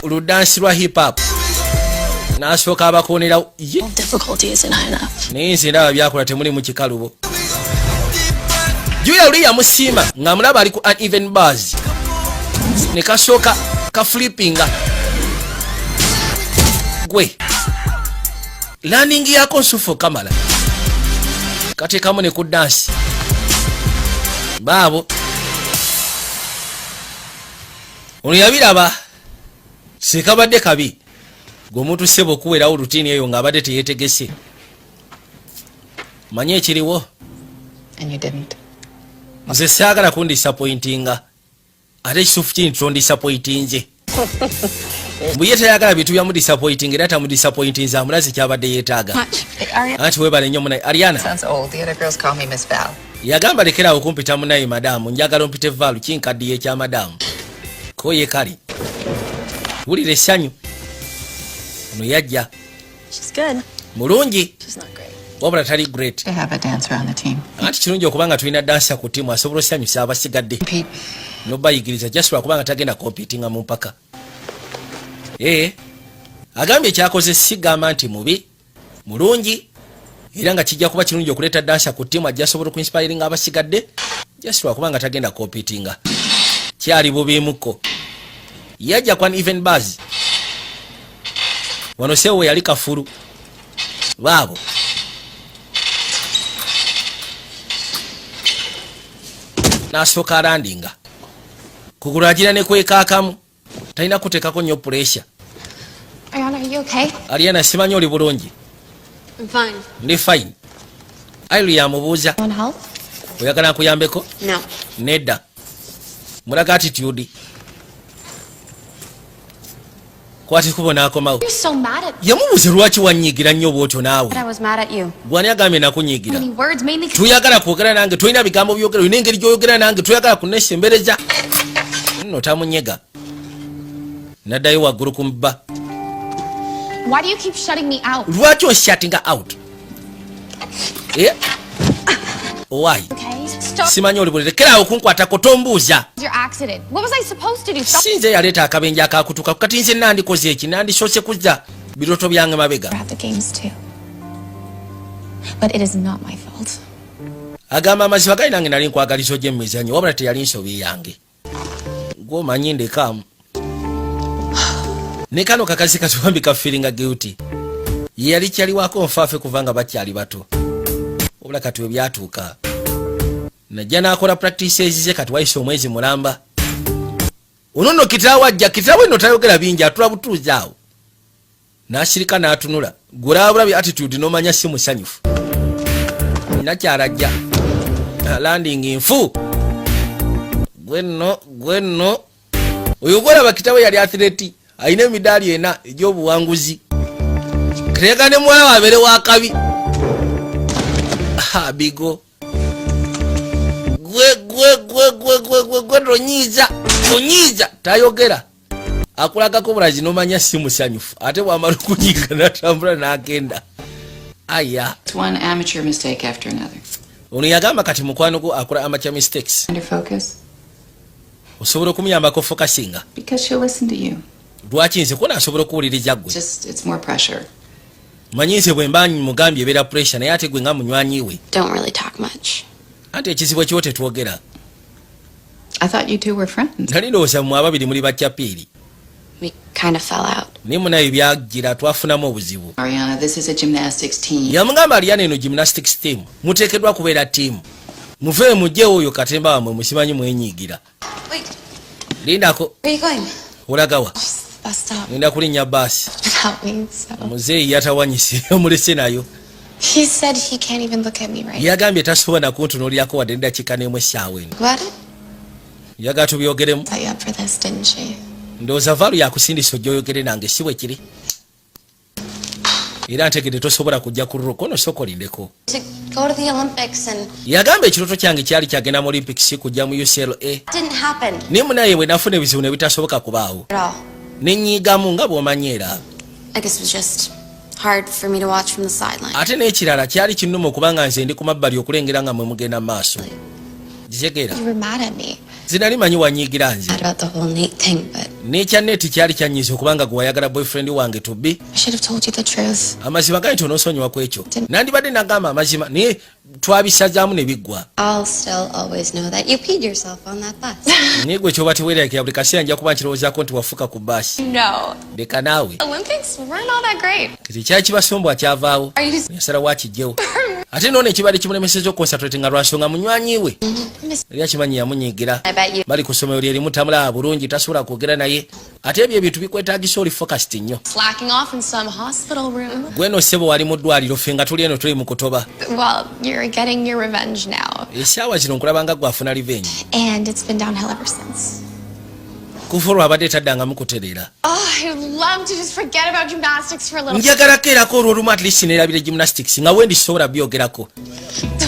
ludansi lwa hip hop n'asooka abakoonerawo naye nze ndaba byakola temuli mu kikalubo. Julia oli yamusiima ng'amulaba ali ku uneven bars ne kasooka kaflippinga gwe landing yako nsufu kamala kateekamu ne ku dansi baabo ono yabiraba sekabadde kabi gwomuntu sebo okuwerawo rutini eyo ng'abadde teyeetegese manye ekiriwo nze saagala kundisappointinga ate kisufu kini tondisappointinze mbuye tayagala bintu byamudisappointing era tamudisappointinze amulaze kyabadde yeetaaga anti webale nnyo munaye Ariana yagamba lekerawo kumpita munaye madamu njagala ompite Valu kinkaddiye ekya madamu koye kali wulira essanyu ono yajja mulungi wabula tali great anti kirungi okubanga tulina dansa ku timu asobola osanyusa abasigadde nobayigiriza jasula kubanga tagenda kompitinga mu mpaka. Agambye ekyakoze sigamba nti mubi mulungi era nga kijja kuba kirungi okuleeta dansa ku timu ajja asobola okuinspiringa abasigadde jasula kubanga tagenda kompitinga kyali bubiimuko yajja kwa even buzz wano sewo yali kafuru baabo n'asooka alandinga kugulagira ne kwekaakamu talina kuteekako nnyo pressure. Ariana, are you okay? Ariana simanyi oli bulungi. I'm fine. Ndi fine. Ailu yamubuuza. Want help? Oyagala nkuyambeko? No. Nedda. Mulaga attitude. Kwati kubona akomawo. You're so mad at me. Yamubuuza lwaki wanyiigira nnyo bw'otyo naawe. But I was mad at you. Gwani agambye nakunyiigira. Many words mainly. Tuyagala kwogera nange tulina bigambo byogera olina engeri gy'oyogera nange tuyagala kunesembereza. Nno tamunyega. Naddayo waggulu ku mubba. Why do you keep shutting me out? Lwaki onshuttinga out? Why? Okay, stop. Simanyi oli bulere kera okunkwatako tombuuza. Your accident. What was I supposed to do? Sinze yaleeta akabenje akakutuka kati nze nandikoze eki nandisoose kuzza biroto byange mabega. At the games too. But it is not my fault. Agamba amaziba gali nange nali nkwagaliza ojje mu mizannyo wabula teyali nsobi yange. Gw'omanyi ndekamu. Ne kano kakazi katuwambi ka feelinga guilty. Yali kyaliwako nfaafe kuvanga bakyali bato. Obula kati we byatuuka. Najja n'akola practices ze kati wayise omwezi mulamba. Onono kitaawo ajja kitaawo eno tayogera bingi atula butuuzi awo. N'asirika n'atunula. Gulaabulabye attitude n'omanya si musanyufu. Nakyalajja. Landing nfu. Gwenno. Oyo gwolaba kitaawo yali athlete. Ayina emidaali ena egy'obuwanguzi. Kreega ne muwala wabeere wakabi. Bigo. Gwe tonyiiza tayogera. Akulagako bulazi n'omanya si musanyufu. Ate bw'amala okunyiiga n'atambula n'agenda. Aya. It's one amateur mistake after another. Ono yagamba kati mukwano gwo akola amateur mistakes. Under focus. Osobola okumuyambako focusinga. Because she'll listen to you. Lwaki nze kona asobola okuwuliriza gwe. It's more pressure. Manyi nze bwe mba mugambye ebeera pressure naye ate gwe nga munywanyi we. Don't really talk much. Ate ekizibu ekiwo tetwogera. I thought you two were friends. Nali ndowooza mmwe ababiri muli bakyapiiri. We kind of fell out. Naye munaye byajjira twafunamu obuzibu. Ariana, this is a gymnastics team. Yamugamba Ariana eno gymnastics team. Muteekeddwa kubeera team. muve mujjewo oyo katemba wamwe musimanyi mwenyigira. Wait, Lindako. where are you going? Olagawa. Bus stop. Ngenda kulinnya baasi. Without me, so. Muzeeyi yatawanyise omulese nayo. He said he can't even look at me right. Yagambye tasobola kuntunuulyako wadde eddakiika n'emu essaawa eno. What? Yaga tubyogeremu. Set you up for this, didn't she? Ndowooza Vaalu yakusindisa ojja oyogere nange si bwe kiri. Era ntegedde tosobola kujja ku Rukono sokolindeko. To go to the Olympics and Yagamba ekirooto kyange kyali kyagenda mu Olympics kujja mu UCLA. it didn't happen Naye munaye bwe nafuna ebizibu ne bitasoboka kubaawo. at all. Ne nnyiigamu nga bw'omanyi era. I guess it was just hard for me to watch from the sideline. Ate n'ekirala kyali kinnuma okubanga nze ndi ku mabbali okulengera nga mwe mugenda mu maaso. Gitegeera. You were mad at me. Zinali manyi wanyiigira nze. Mad about the whole Nate thing, but N'ekya Nate kyali kyanyiza okubanga gwe wayagala boyfriend wange tubbi. I should have told you the truth. Amazima gali tonoosonyiwa ku ekyo. Nandibadde nagamba amazima naye twabisazaamu ne biggwa. I'll still always know that you peed yourself on that bus. Naye gwe kyoba teweerekera buli kaseera nja kuba nkirowoozaako nti wafuka ku baasi. No. Leka naawe. Olympics weren't all that great. Kati kyali kibasombwa kyavaawo. Yasalawo akijjewo. Ate noona ekibadde kimulemesezza okonsatratinga lwa nsonga munywanyi we. Yali akimanyi yamunyiigira. Bali ku ssomero lye limu tamulaba bulungi tasobola kwogera naye. Ate ebyo ebintu bikwetaagisa oli focused nnyo. Slacking off in some hospital room. Gweno ssebo wali mu ddwaliro ffe nga tuli eno tuli mu kutoba. Well, you're getting your revenge now. Essaawa zino nkulaba nga gwafuna revenge. And it's been downhill ever since. Kufa olwabadde taddangamu kutereera. Oh, I'd love to just forget about gymnastics for a little. Njagalako erako olwolumu at least neerabira gymnastics nga wendi sobola byogerako.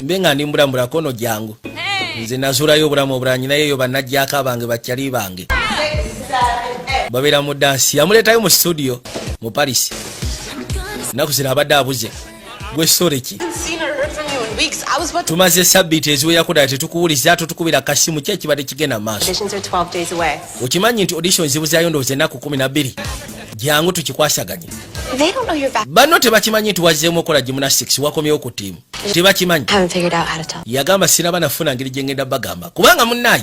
Mbe nga ndi mulambulako no jangu. Nze nazuulayo obulamu obulala nyinayo eyo bannajjaako abange bakyali bange. Babeera mu dansi yamuleetayo mu studio mu Paris. Nnaku zino abadde abuze. Gwe sore ki? Tumaze sabbiiti eziweyako ddala tetukuwuliza tutukubira kasimu ki ekibadde kigenda mu maaso. Okimanyi nti audition zibuzaayo ndowooza ennaku 12. Jangu tukikwasaganye. Banno tebakimanyi nti wazzeemu okola gymnastics wakomyewo ku ttiimu. Tebakimanyi. Yagamba sinaba nafuna ngeri gye ngenda bagamba. Kubanga munnayi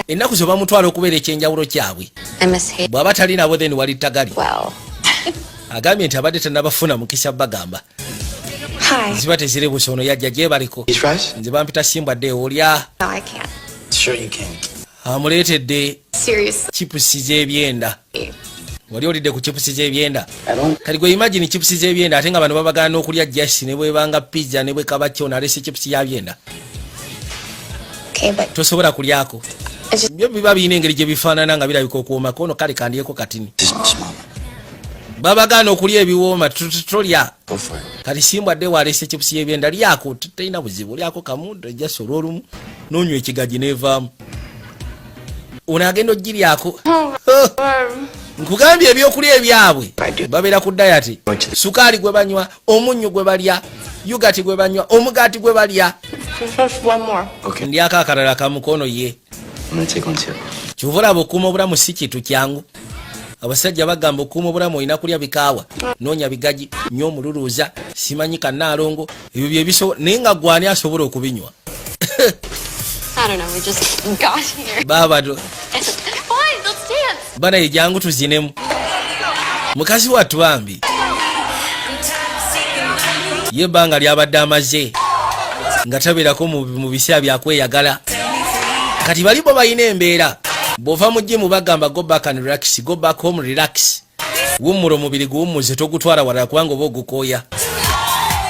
ennaku zo bamutwala okubeera ekyenjawulo kyabwe. Bw'aba tali nabo then wali ttagali. Agambye nti abadde tannabafuna mukisa bagamba. Ziba teziri buso ono yajja gye baliko. Nze bampita simbwa dde olya. Amuleetedde chipusi z'ebyenda. Wali olidde ku chipusi z'ebyenda. Kati gwe imagine chipusi z'ebyenda ate nga bano babagana n'okulya jasi ne bwebanga pizza ne bwekabakyo nalese chipusi ya byenda. Tosobola kulyako. Byo biba birina engeri gye bifaanana nga birabika okuwoomako ono kale kandyeko katini. Babagana okulya ebiwooma tolya. Kati simbwa dde walese chipusi y'ebyenda lyako talina buzibu lyako kamu jasi olw'olumu n'onywa ekigaji n'evaamu. Ono agenda ogiryako. Nkugambye ebyokulya ebyabwe babeera ku dayati. Sukaali gwe banywa, omunnyo gwe balya, yogati gwe banywa, omugaati gwe balya. Ndyako akalala kamukono ye. Kyova olaba okuuma obulamu si kintu kyangu. Abasajja bagamba okuuma obulamu olina kulya bikaawa, noonya bigaji, nnyo omululuuza, simanyi kannaalongo, ebyo bye bisobola naye nga gwani asobola okubinywa. I don't know, we just got here. Baabado. Fine, let's dance. Bana ejangu tuzinemu. Mukazi wattu bambi. Ye banga lyabadde amaze. Nga tabeerako mu biseera byakweyagala. Kati bali bo balina embeera. Bw'ova mu gyimu bagamba go back and relax, go back home relax. Wummula omubiri guwummuze togutwala walala kubanga oba ogukooya.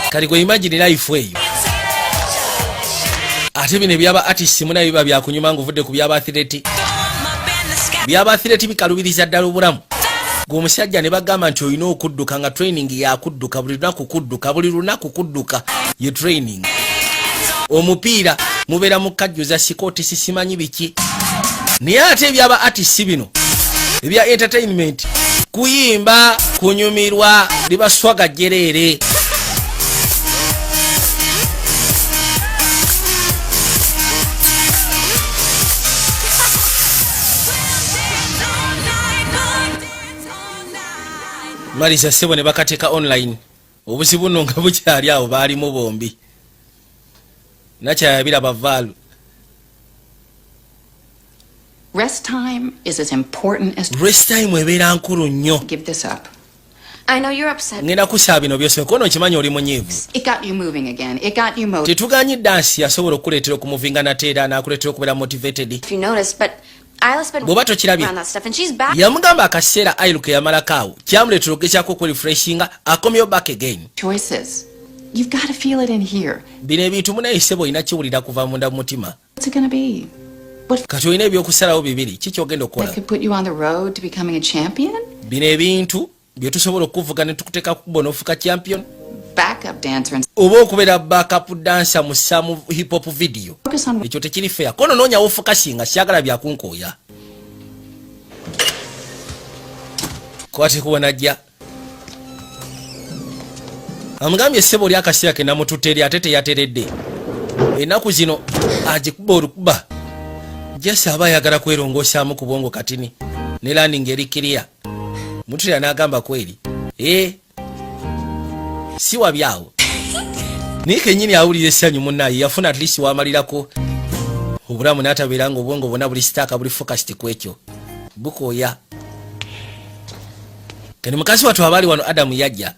Kati gwe imagine life eyo. Ate bino ebyaba artist munayo biba byakunyuma ng'ovudde ku byaba athlete. Byaba athlete bikalubiriza ddala obulamu. Gwe omusajja ne bagamba nti olina okudduka nga training yakudduka buli lunaku kudduka ye training. Omupiira mubeera mukajjuza sikooti sisimanyi biki. Naye ate ebyaba artist bino ebya entertainment kuyimba kunyumirwa libaswaga jereere. Marisa sebo ne bakateeka online. Obuzibu nno nga bukyali awo baalimu bombi. Nakyayabira bavaalu. Rest time is as important as rest time ebeera nkulu nnyo. Give this up. I know you're upset. ngenda kusaba bino byose kono okimanyi oli munyiivu. It got you moving again. It got you motivated. Tetuganye dansi yasobola okuleetera okumuvinga nateera n'akuleetera okubeera motivated. If you noticed, but Isla's been Bw'oba tokirabye around that stuff and she's back. yamugamba akaseera Ailu ke yamalako awo kyamuleetera okugezaako okurefreshinga akomyewo back again. Choices. You've got to feel it in here. Bino ebintu munayise bw'olina kiwulira kuva munda mu mutima. What's it going to be? Kati olina ebyokusalawo bibiri kiki ogenda That okukola. could put you on the road to becoming a champion? Bino ebintu bye tusobola okuvuga ne tukuteeka kubona ofuka champion Backup dancer and oba okubeera backup dancer mu some hip hop video. focus on Ekyo tekiri fair. Kono noonyawo ofukasinga syagala byakunkooya. Kwate kuba najja. Amugambye ssebo oli akaseera ke namututte eri ate teyateredde. Ennaku zino agikuba olukuba. Jesse aba ayagala kwerongosaamu ku bwongo katini. Ne landing eri kiriya. Mutulira n'agamba kweri. Si wabyawo. Naye kennyini awulira essanyu munnaye yafuna at least wamalirako obulamu n'atabeera nga obwongo bwonna buli sitaaka buli focused ku ekyo. Bukooya. Kani mukazi watu abaali wano Adamu yajja.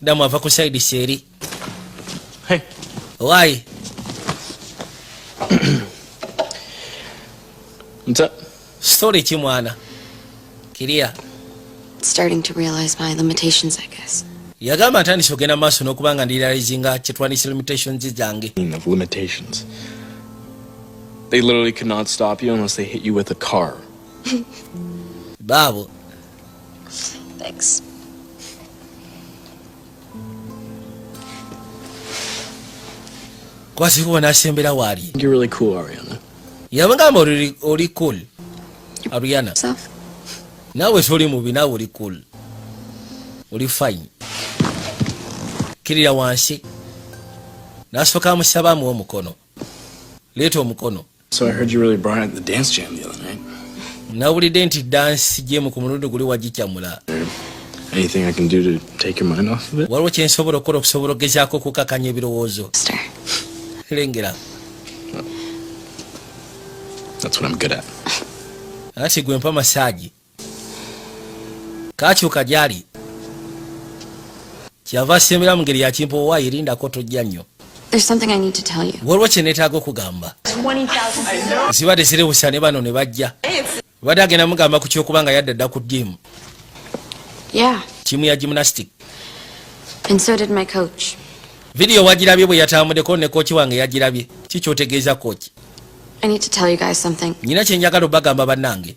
Adamu ava ku side seeri. Hey. Why? What's up? Story ki mwana? Kiriya. Starting to realize my limitations, I guess. Yagamba ntandise ogenda maaso n'okubanga ndirealizinga kyetwanise limitations zange. Of limitations. They literally could not stop you unless they hit you with a car. Baabo. Thanks. Kwasi kuba n'asembera waali. You're really cool, Ariana. Yamugamba oli cool. Ariana. Self. Naawe toli mubi naawe oli cool. Oli fine. Kirira wansi. N'asooka amusabaamu omukono. Leeta omukono. So I heard you really brought it at the dance jam the other night. Nawulidde nti dansi jemu ku mulundi guli wagikyamula. Anything I can do to take your mind off of it? Waliwo kye nsobola okukola okusobola okugezaako okukakanya ebirowoozo. Lengera. That's what I'm good at. Ati gwe mpa masaagi. Kaakyuka gyali. Kyava asembera mu ngeri ya kimpo waayirindako tojja nnyo. There's something I need to tell you. Waliwo kye neetaaga okugamba. 20,000. Zibadde zirewusa ne bano ne bajja. Badde agenda mugamba ku kyokubanga yadda dda ku gym. Yeah. Timu ya gymnastic. And so did my coach. Video wagirabye bwe yatambuddeko ne kooki wange yagirabye. Ki kyotegeeza kooki? I need to tell you guys something. Nyina kye njagala obagamba bannange.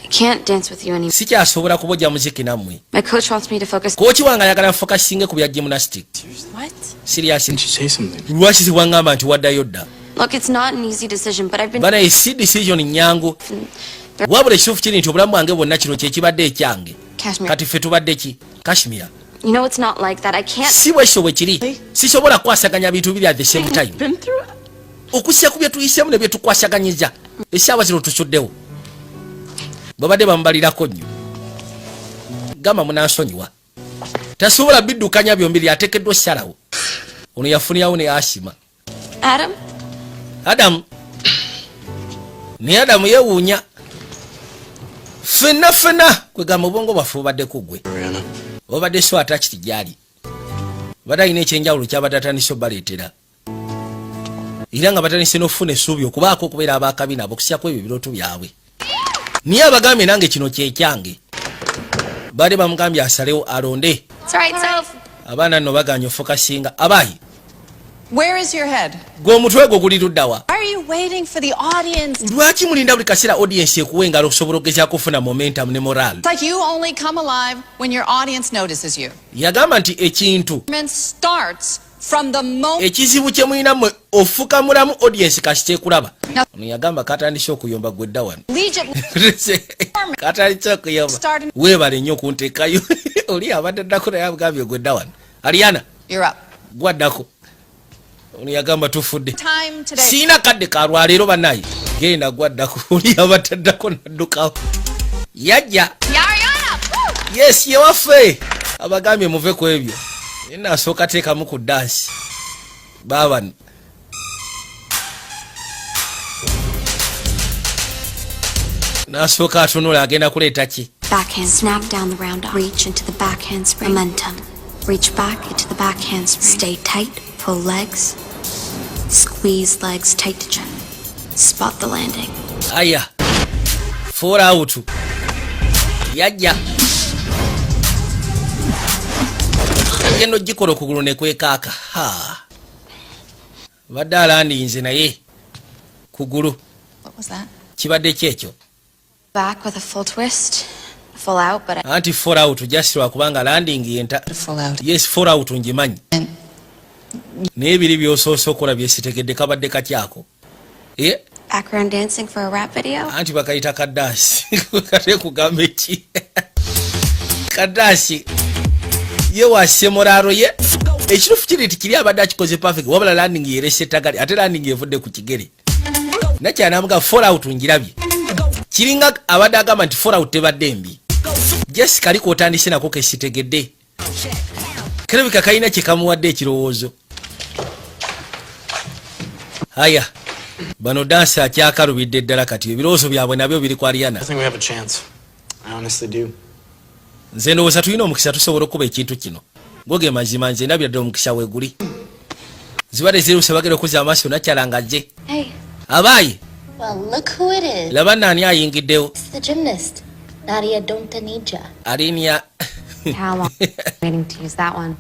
I can't dance with you anymore. Sikyasobola kubojja muziki nammwe. My coach wants me to focus. Kooki wange ayagala nfokasinge ku bya gymnastic. What? Seriously. Didn't you say something? Lwaki ziwangamba nti waddayo dda? Look, it's not an easy decision, but I've been. Bana esi decision nyangu. Wabula ekituufu kiri nti obulamu bwange bwonna kino kye kibadde ekyange. Kashmir. Kati ffe tubadde ki? Kashmir. You know it's not like that. I can't. Si bwekyo bwe kiri. Sisobola kukwasaganya bintu biri at the same time. Been through Okussa ku bye tuyisemu ne bye tukwasaganyiza. Essaawa zino tusuddewo. Babadde bamubalirako nnyo. Gamba munansonyiwa. Tasobola biddukanya byombiri ateekeddwa essalawo. Ono yafunirawo ne asima. Adam? Adamu. Ne Adamu yeewuunya. Ffenna kwegamba obwongo bwaffe bubadde ku gwe. Ariana. Obadde so attached gyali. Badde alina ekyenjawulo kyabadde atandise obaleetera. Era nga batandise n'okufuna essuubi okubaako okubeera abaakabi nabo okusyako ebyo birooto byabwe. Niye abagambye nange kino kyekyange. Badde bamugambye asalewo alonde. It's all right, Soph. Abaana nno baganya ofokasinga. Abaayi. Where is your head? Gwe omutwe gwo guli luddawa. Why are you waiting for the audience? Lwaki mulinda buli kaseera audience ekuwa engalo okusobola okugezaako okufuna momentum ne moral? It's like you only come alive when your audience notices you. Yagamba nti ekintu It starts from the moment. ekizibu kye mulina mmwe ofuka mulamu audience kasite kulaba. Ono yagamba katandise okuyomba gwe dda wano. Katandise okuyomba. Weebale nnyo kunteekayo. Oli abadde ddako naye abugambye gwe dda wano. Ariana. You're up. Gwaddako. Ono yagamba tufudde. Time today. Siina kadde ka lwaleero bannaye. Genda gwaddako. Oli abadde ddako naddukawo. Yajja. Yes, ye waffe. Abagambye muve ku ebyo. Nasooka teekamu ku dansi. Baabano. Nasooka atunula agenda kuleeta ki? Backhand, snap down the round off. Reach into the backhand spring. Momentum. Reach back into the backhand spring. Stay tight, pull legs. Squeeze legs tight to chin. Spot the landing. Aya. 4 out. Yajja. Gendo jikoro kugulu ne kwekaaka. Ha. Badala ndi nze naye. Kugulu. What was that? Kibadde kyekyo. Back with a full twist. Full out, but Anti 4 out just lwakubanga landing yenta. Full out. Yes, 4 out njimanyi. N'ebiri by'osoosa okola byesitegedde kabadde kakyako. background dancing for a rap video. Anti bakayita kadasi. Kate kugambe ki. Kadasi. Ye wasye moraro ye. Ekirufu kiri tikiri abadde akikoze perfect. Wabula landing yerese tagali. Ate landing evudde ku kigere. Nakyanamuga 4 out njirabye. Kiringa abadde agamba nti 4 out tebadde mbi. Just kaliko otandise nako kesitegedde. Kirabika kayina kikamuwadde ekirowoozo. Haya. Bano dansa akyakalubidde ddala kati ebirowoozo byabwe nabyo biri ku Ariana. I think we have a chance. I honestly do. Nze ndowooza tulina omukisa tusobola okuba ekintu kino. Goge mazima nze ndabira ddala omukisa weeguli. Zibadde ziruse bagenda okuzza amaaso nakyalanga ajje. Hey. Abaayi. Well, look who it is. Laba nani ayingiddewo. It's the gymnast, Nadia Dontanija. Alinia. How long waiting to use that one?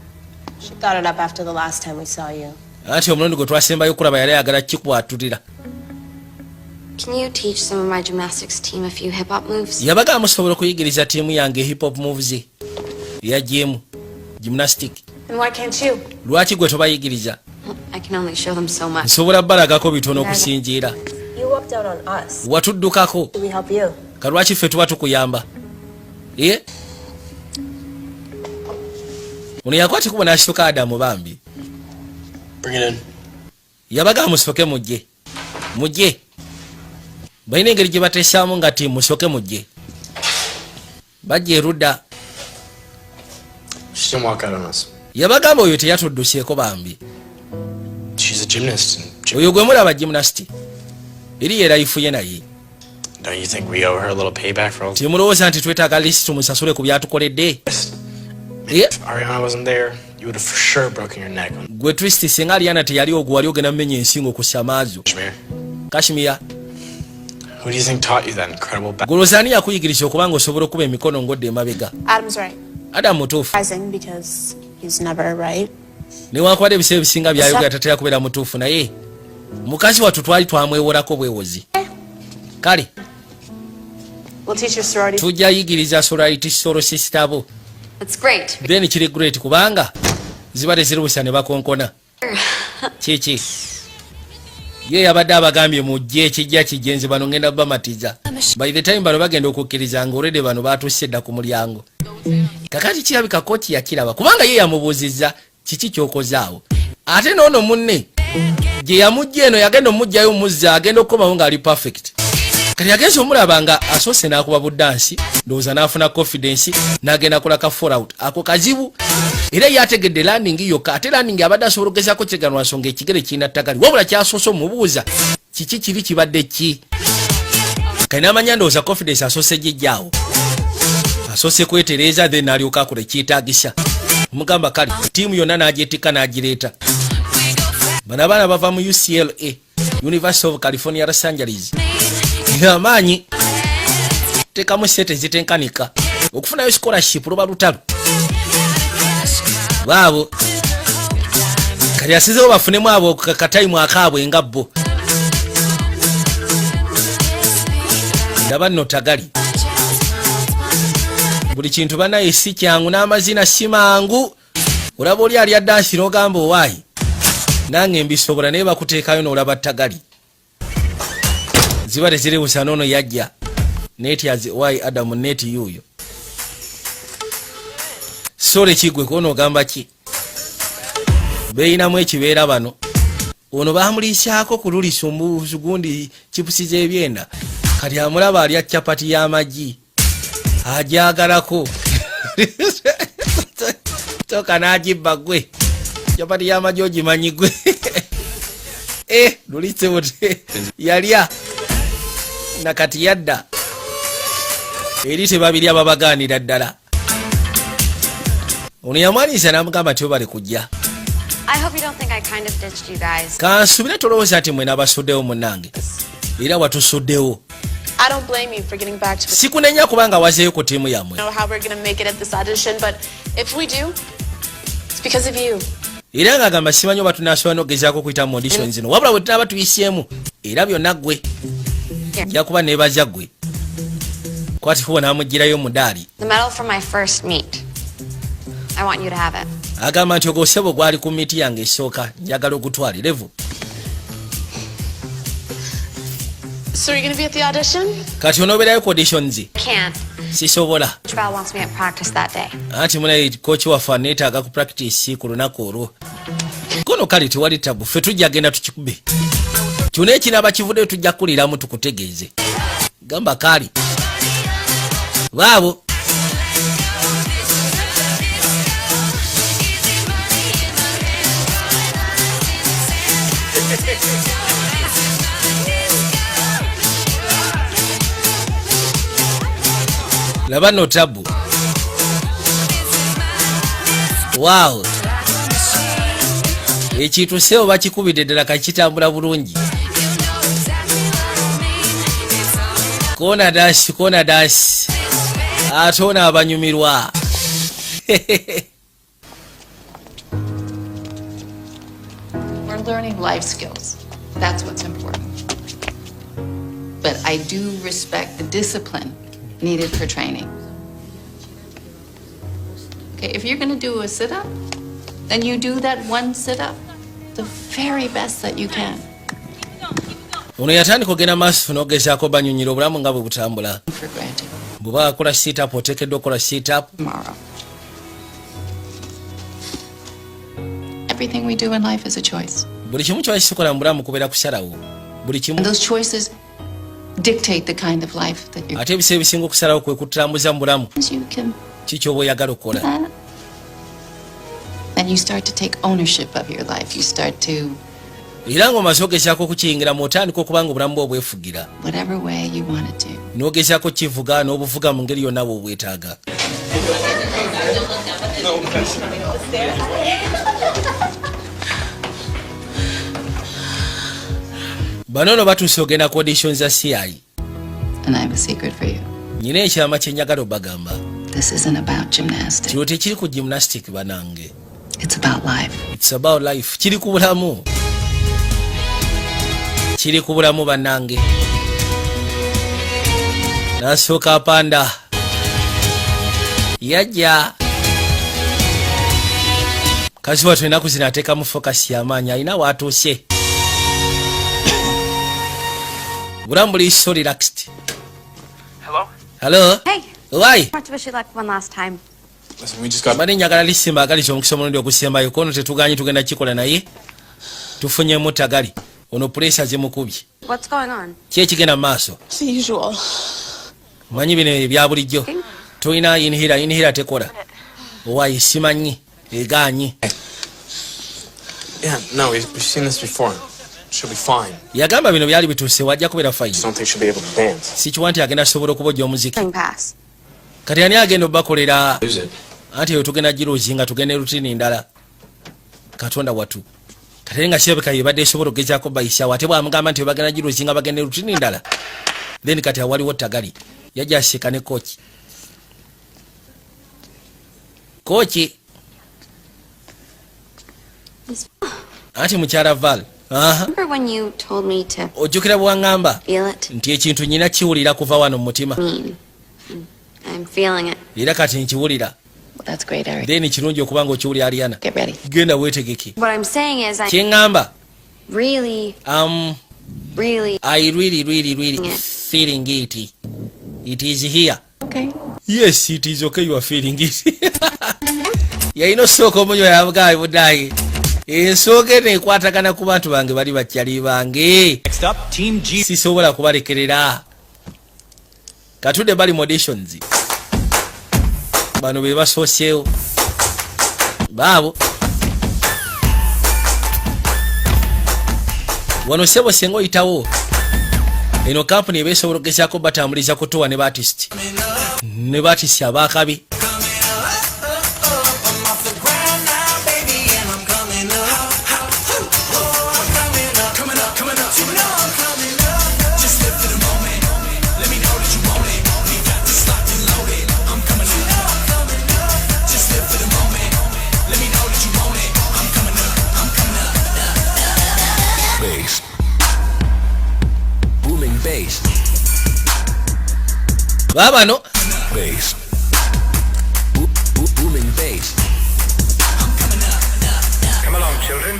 She got it up after the last time we saw you. Ati omulundi gwe twasembayo kulaba yali ayagala kikwatulira. Can you teach some of my gymnastics team a few hip-hop moves? Yabaga amusobola okuyigiriza ttiimu yange hip-hop moves ya gymnastic. And why can't you? Lwaki gwe tobayigiriza? I can only show them so much. Nsobola balagako bitono okusinziira. You walked out on us. Watuddukako. Did we help you? Kalwaki ffe tuba tukuyamba? Ono yakwati kuba n'asituka Adamu bambi. Bring it in. Yabaga amusoke mujje. Mujje. Balina engeri gye bateesaamu nga ti musoke mujje. Bajje erudda. She didn't walk out on us. Yabagamba oyo teyatudduseeko bambi. She's a gymnast. Oyo gwe mulaba gymnast. Eri ye life ye naye. Don't you think we owe her a little payback for all? Timulowooza nti twetaaga lisi tumusasule ku byatukoledde. If Ariana wasn't there, you would have for sure broken your neck. Gwe twist singa Ariana teyali ogwo wali ogenda mmenya ensingo ku samaazo. Kashmir. Who do you think taught you that incredible back? Golozani yakuyigiriza okubanga osobola okuba emikono ngodde emabega. Adam's right. Adamu mutuufu. Surprising because he's never right. Newankubadde ebiseera ebisinga byayogera tatera kubeera mutuufu naye mukazi wattu twali twamwewolako bwewozi. Kale. We'll teach you sorority. Tujja yigiriza sorority soro sister bo. That's great. Then kiri great kubanga zibadde zirubusa ne bakonkona. Kiki. Ye yabadde abagambye mujje ekijja kijenzi bano ngenda bamatiza. By the time bano bagenda okukkiriza nga already bano batusse dda ku mulyango. Kakati kirabika kooti yakiraba kubanga ye yamubuuzizza kiki kyokozaawo. Ate noono munne gye yamujja eno yagenda omujjayo omuzza agenda okukomawo nga ali perfect. Kati yagenza omulaba nga asoose n'akuba buddansi ndowooza n'afuna confidence n'agenda kulaka 4 out. Ako kazibu era yategedde landing yokka ate landing abadde asobola okugezaako kyeganwa nsonga ekigere kirina ttagali wabula kyasoose omubuuza kiki kiri kibadde ki. Kali n'amanya ndowooza confidence asoose gijjaawo asoose kwetereeza then n'alyoka akola ekyetaagisa. Omugamba kale ttiimu yonna n'agyetikka n'agireeta. Bano abaana bava mu UCLA University of California Los Angeles. Amaanyi tekamu sente zitenkanika okufunayo scholarship luba lutalo baabo kali asizeho bafunemu abo kakatayimu akaabwe nga bo ndaba nno tagali buli kintu banaye si kyangu n'amazina si mangu. Olaba oli ali addansi n'ogamba owaayi nange mbisobola naye bakuteekayo n'olaba tagali. Zibadde ziribusa noono yajja neti azi why Adam neti yuyo. Sole kigwe kono ogamba ki? Beinamu ekibeera bano. Ono baamuliisaako ku lulisa omugundi chipusi z'ebyenda. Kati amulaba alya chapati y'amagi. Ajagalako. Toka n'agibba gwe. Chapati y'amagi ogimanyi gwe. Lulise bote. Yalya. Nakati yadda eri tebabirya babagaanira ddala. Ono yamwaniriza n'amugamba nti bali kujja. I hope you don't think I kind of ditched you guys. Kansubire tolowooza nti mwe nabasuddewo munnange. Era watusuddewo. I don't blame you for getting back to Sikunenya kubanga wazeeyo ku tiimu yammwe. know how we're going to make it at this audition, but if we do, it's because of you. Era ng'agamba simanyi oba tunaasobola n'ogezaako okuyita mu audition zino. Wabula bwe tunaaba tuyiseemu. Era byonna ggwe. Nja kuba neebaza ggwe. Kwati kuba n'amugirayo mudaali. The medal for my first meet. I want you to have it. Agamba nti ogwo ssebo gwali ku miti yange esooka. Njagala ogutwalirevu. So you're going to be at the audition? Kati onoobeerayo ku auditions. Can't. Sisobola. Val wants me at practice that day. Anti munaye kooki waffe aneetaaga ku practice ku lunaku olwo. Kono kale tewali tabu. Ffe tujja genda tukikube. Kyonna ekinaaba kivuddeyo tujja kuliramu tukutegeeze. Gamba kaali. Baabo. Laba no tabu. Wow. Ekintu seo bakikubidde ddala kakitambula bulungi. Kona dash. Atona abanyumirwa. We're learning life skills. That's what's important. But I do respect the discipline needed for training. Okay, if you're going to do a sit-up, then you do that one sit-up the very best that you can. Ono yatandika ogenda maaso n'ogezaako banyunyira obulamu nga bwe butambula. For granted. Bw'oba akola sit-up oteekeddwa okukola sit-up. Tomorrow. Everything we do in life is a choice. Buli kimu ky'oba kikola mu bulamu kubeera kusalawo. Buli kimu. And those choices dictate the kind of life that you Ate ebiseera ebisinga okusalawo kwe kutambuza mu bulamu. can. Kiki oba oyagala okukola. And you start to take ownership of your life. You start to, Era ng'omaze ogezaako okukiyingiramu otandika okuba nga obulamu bwe obwefugira. whatever way you want it to. N'ogezaako kivuga n'obuvuga mu ngeri yonna bw'obwetaaga. Bano no batuuse ogenda ku audition za CI. And I have a secret for you. Nyina ekyama kye njagala obagamba. This isn't about gymnastics. Kino tekiri ku gymnastic banange. It's about life. It's about life. Kiri ku bulamu. Kiri ku bulamu bannange. Nasooka apanda. Yajja. Kazi watu enaku zino ateekamu focus y'amaanyi alina waatuuse. Bulamu buli so relaxed. Hello? Hey. Why? I want to wish you luck one last time. Listen, we just got. Mani njagala lisimba agaliza omukisa omulundi ogusembayo kono tetuganye tugenda kikola naye tufunyemu tagali ono pressure zimukubye. What's going on? Ki ekigenda mu maaso? It's the usual. Manyi bino ebya bulijjo. Toyina inhira tekola. Owayi simanyi eganyi. Yeah, no, we've seen this before. She'll be fine. Yagamba bino byali bituuse wajja kubeera fine. Just don't think she'll be able to dance. Sikiwa nti agenda kusobola okubojja omuziki. Thing pass. Kati ani agenda obakolera Lose it. anti eyo tugenda giruzinga tugenda rutini ndala. Katonda watu. Kati nga kirabika yebadde esobola okugezaako bayisa ate bwamugamba nti bagenda giruzinga bagenda rutini ndala. Then kati awaliwo tagali. Yajja aseka ne kochi. Kochi. Ati mukyala Val. Remember when you told me to Ojjukira bwangamba feel it? nti ekintu nyina kiwulira kuva wano mu mutima. I'm feeling it. Era kati nkiwulira. Well, that's great, Eric. Then kirungi okuba nga okiwulira Ariana. Get ready. Genda weetegeke. What I'm saying is I Kyengamba. really I really feeling it. It is here. Okay. Yes, it is okay you are feeling it. Yayino sooka omunyo yabugaye budayi. Ensooka eno ekwatagana ku bantu bange bali bakyali bange. Next up, Team G. Sisobola kubalekerera. Katudde bali mu auditions. Bano be basooseewo. Baabo. Wano sebo sengo oyitawo. Eno company ebeesobola okugezaako batambuliza kutuwa ne ba artist. ne batisya abakabi. Babano bass. Booming bass. Come along, children.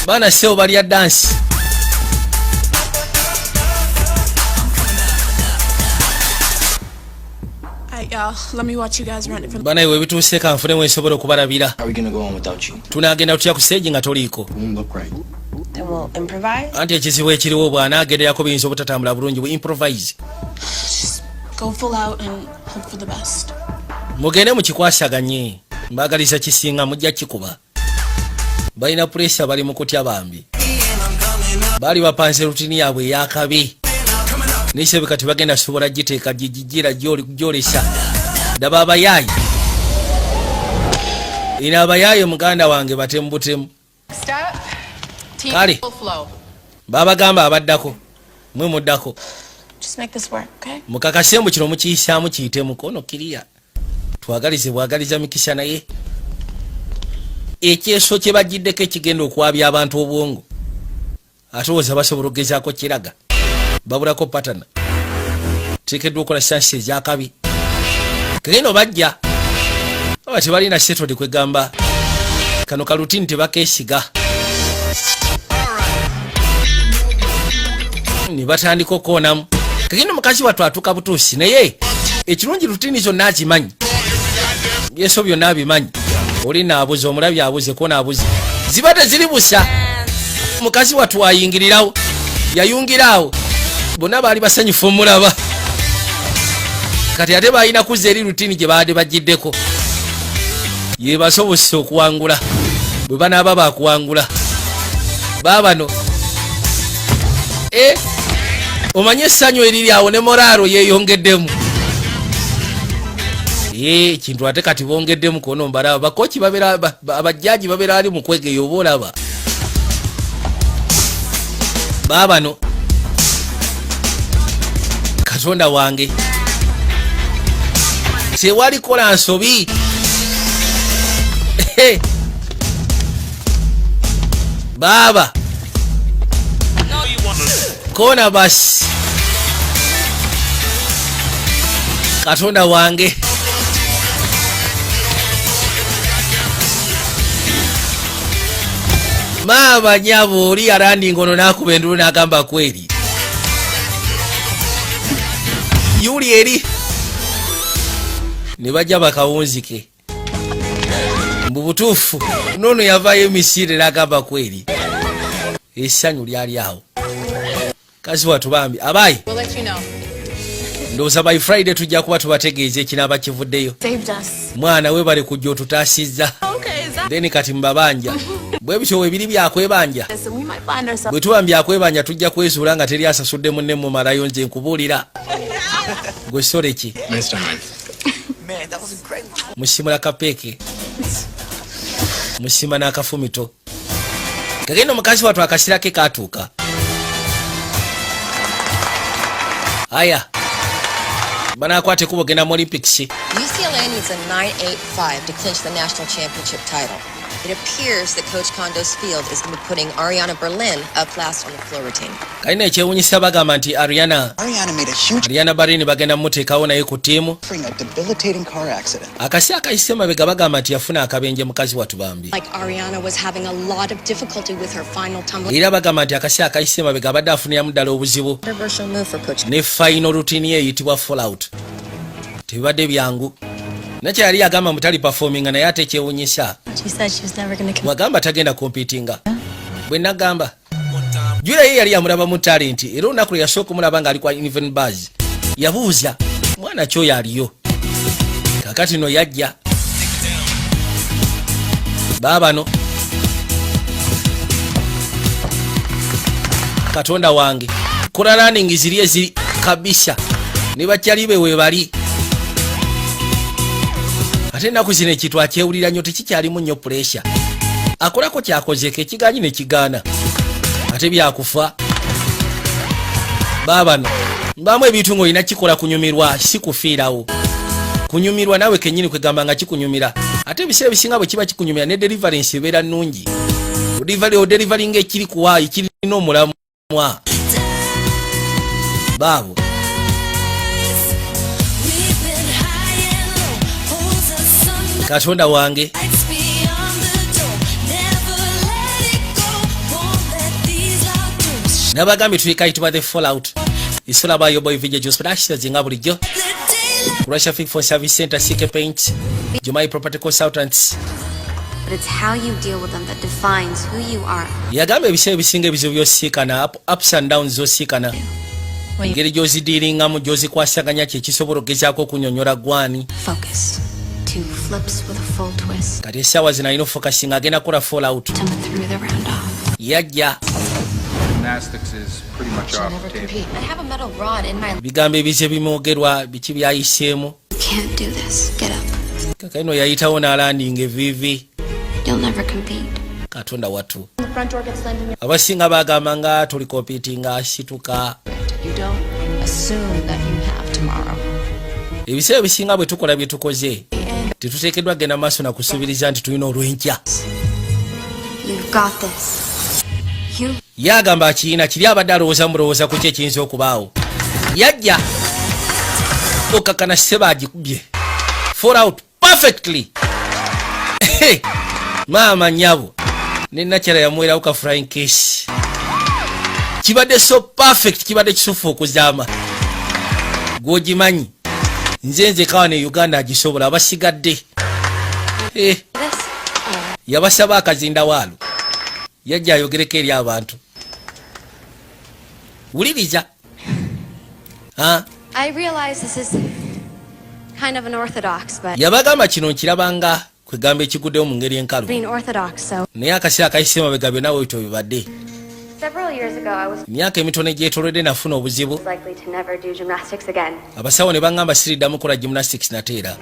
Bana seo bali ya dance. Let me watch you guys run it from. Bana iwe bituse kanfune mwe sobola okubalabira. How are we gonna go on without you? Tunagenda tutya ku stage nga toliiko. Won't look right. Then we'll improvise. Anti ekizibu ekiriwo bwana agenderako biyinza obutatambula bulungi we improvise. Just go full out and hope for the best. Mugende mukikwasaganye. Mbagaliza kisinga mujja kikuba. Balina pressure bali mu kutya bambi. Bali bapanze rutini yaabwe yakabi. Nisebe kati bagenda sobola giteeka gigira gyolesa. Daba abayayi. Ina abayayi muganda wange batembutemu. Stop. Team Kale. full flow. Baba gamba abaddako. Mwe muddako. Just make this work, okay? Mukakasembu kino mukiyisaamu kiyite mukono kiriya. Twagalize bwagaliza mikisa naye. Ekyeso kye bagiddeko ekigenda okwabya abantu obwongo. Atowooza basobola okugezaako kiraga. Babulako patana. Teekeddwa okola sansi ez'akabi. Kagendo bajja. Oba tebalina settled kwegamba. Kano kalutini tebakeesiga. Ni batandika okwonamu. Kagendo mukazi wattu atuuka butuusi naye ekirungi rutini zonna azimanyi. Yeso byonna abimanyi. Oli naabuze omulabi abuze ko naabuze. Zibadde ziri busa. Mukazi wattu ayingirirawo. Yayungirawo. Bonna baali basanyufu omulaba. Kati ate balina kuzza eri rutini gye baadde bagiddeko. Ye basobose okuwangula. Bwe banaaba baakuwangula. Baabano. Omanye essanyu eriri awo ne moraalo yeeyongeddemu. Kintu ate kati bongeddemu kono mbalaba. Bakochi babeera abajjaji babeera ali mu kwegeyo oba olaba. Baabano. Katonda wange. Tewali kola nsobi. Baba. Kona basi. Katonda wange. Mama nyabo oli arandi ngono nakuba endulu n'agamba kweri. Yuli eri. Ne bajja bakawunzike. Mbu butuufu nono yavaayo emisire n'agamba kweri. Essanyu lyali awo. Kazi watu bambi abayi. We'll let you know. Ndowooza by Friday tujja kuba tubategeeza ekinaaba kivuddeyo. Saved us. Mwana webale kujja otutaasizza. Then kati mbabanja. Bwe bityo webiri byakwebanja. So we might find ourselves. Bwe tuba byakwebanja tujja kwezuula nga teri asasudde munne mu malayo nze nkubuulira. Gwe sore ki? Man, that was a great one. Musimula kapeeke. Musima n'akafumito. Kagenda mukazi watu akasira ke katuuka. Aya. Banakwate kubo genda mu Olympics. UCLA needs a 9.85 to clinch the national championship title. It appears that Coach Kondo's field is going to be putting Ariana Berlin up last on the floor routine. Kaine ekyewunyisa bagamba nti Ariana Berlin bagenda muteekawo naye ku ttiimu. Akasi akayise mabega bagamba nti yafuna akabenje mukazi watu bambi. Like Ariana was having a lot of difficulty with her final tumbling. Era bagamba nti akasi akayise mabega abadde afuniramu ddala obuzibu. Controversial move for Coach. Ne final routine ye eyitibwa fallout. Tebadde byangu. Nacha yali agamba mutali performing naye ate kyewunyisa. She said she was never going to Wagamba tagenda competinga. Bwe nagamba. Jura ye yali amulaba mu talent. Era olunaku yasooka omulaba nga ali kwa Even Buzz. Yabuuza mwana kyo yaliyo. Kakati no yajja. Baabano. katonda wange kola running ziri ezi kabisa ne bakyali be webali ate ennaku zino ekintu akyewulira nnyo tekikyalimu nnyo pressure akolako kyakozeko ekiganyi ne kigaana ate byakufa baabano mbamu ebintu ng'olina kikola kunyumirwa si kufiirawo kunyumirwa nawe kennyini kwegamba nga kikunyumira ate ebiseera ebisinga bwe kiba kikunyumira ne deliverance ebeera nnungi odelivaringa ekiri kuwaayi kirina omulamwa baabo katonda wange nabagambye tulikayitibwa the fallout isola bayo boy video just flash zinga bulijjo Russia Fig for Service Center CK Paint Jumai Property Consultants. But it's how you deal with them that defines who you are. Yagambe ebiseera ebisinga ebizibu by'osikana ups and downs z'osikana engeri gy'ozidiiringamu gy'ozikwasaganya kyekisobola okugezaako okunyonyola gwani. Focus. Two flips with a full twist. Kati essaawa zino alina ofocusing agenda kukola fallout. Through the round off. Yajja. Gymnastics is pretty much off the table. I have a metal rod in my... Bigambo ebize bimwogerwa biki byayiseemu. You can't do this. Get up. Kakaino yayitawo n'alandinga evivi. You'll never compete. Katonda watu. The front door gets slammed in your... Abasinga bagamba nga tuli competinga asituka. You don't assume that you have tomorrow. Ebiseera ebisinga bwe tukola bye tukoze tetuteekeddwa genda maaso na kusuubiriza nti tulina olw'enkya. You've got this. Yagamba akiina kiri abadde alowooza mulowooza ku ki ekiyinza okubaawo. Yajja okakana seba agikubye fall out perfectly. Maama nyabo ne nakyala yamuwerawo ka flying case kibadde so perfect kibadde kisufu okuzaama gwogimanyi nze kawa ne Uganda agisobola abasigadde yabasaba akazinda waalo yajja ayogereko eri abantu wuliriza. I realize this is kind of unorthodox, but yabagamba kino nkirabanga kwegamba ekiguddewo mu ngeri enkalu being orthodox, so naye akaseera akayise mabega byonna bwebityo bibadde. several years ago I was emyaka emitono egyetoolodde nafuna obuzibu likely to never do gymnastics again. abasawo ne baŋŋamba siriddamu kola gymnastics nateera.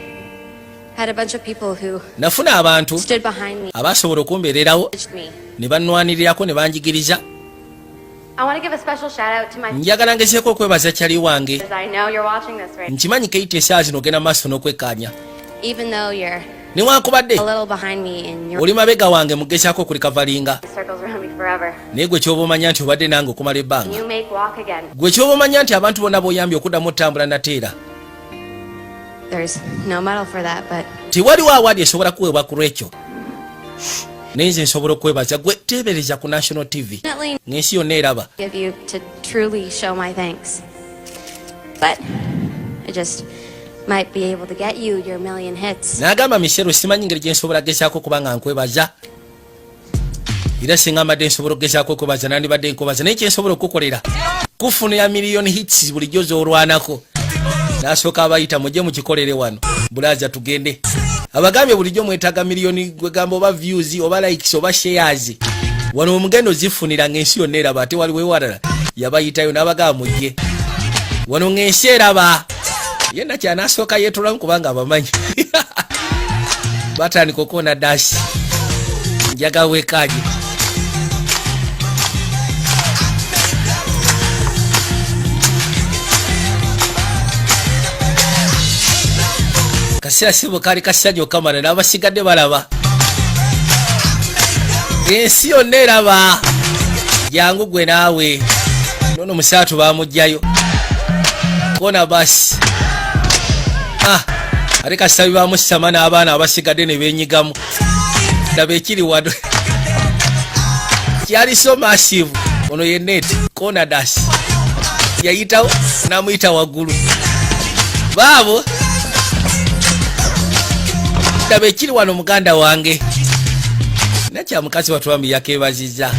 Had a bunch of people who nafuna abantu stood behind me, abasobola okumbeererawo me. ne bannwanirirako ne banjigiriza. I want to give a special shout out to my njagala ngezeeko okwebaza kyali wange friends. I know you're watching this right. nkimanyi keita essaawa zino ogenda maaso n'okwekkaanya Even though you're newankubadde a little behind me in your oli mabega wange mugezaako okulikavalinga circles around me forever. naye gwe kyoba omanya nti obadde nange okumala ebbanga You make walk again. gwe kyoba omanya nti abantu bonna b'oyambye okuddamu otambula nateera There's no medal for that, but tewaliwo awaadi esobola kuweebwa ku lwekyo naye nze nsobola okwebaza gwe teebereza ku national tv definitely ng'ensi yonna eraba. give you to truly show my thanks. But I just might be able to get you your million hits. N'agamba Michelle simanyi ngeri gye nsobola gezaako kuba nga nkwebaza era singa mbadde nsobola okugezaako okwebaza nandibadde nkwebaza naye kyensobola okukolera kufunira million hits bulijjo z'olwanako. N'asooka abayita mujje mukikolere wano bulaaza tugende. Abagambye bulijjo mwetaaga miliyoni gwegamba oba views oba likes oba shares wano omugendo zifunira ng'ensi yonna eraba ate waliwo ewalala yabayitayo n'abagamba mujje wano ng'ensi eraba yenna kyanasooka yeetolamu kubanga abamanyi batandika okuwona dashi njaga weekaaje. Kaseera sibo kaali kasajja okamala n'abasigadde balaba ensi yonna eraba jangu gwe naawe nono musaatu bamugjayo kona basi ate kasabi bamusama n'abaana abasigadde ne beenyigamu ndaba ekiri wano kyali so massive ono ye net kona das yayitawo n'amuyita waggulu baabo ndaba ekiri wano muganda wange nakya mukazi watwambi yakeebazizza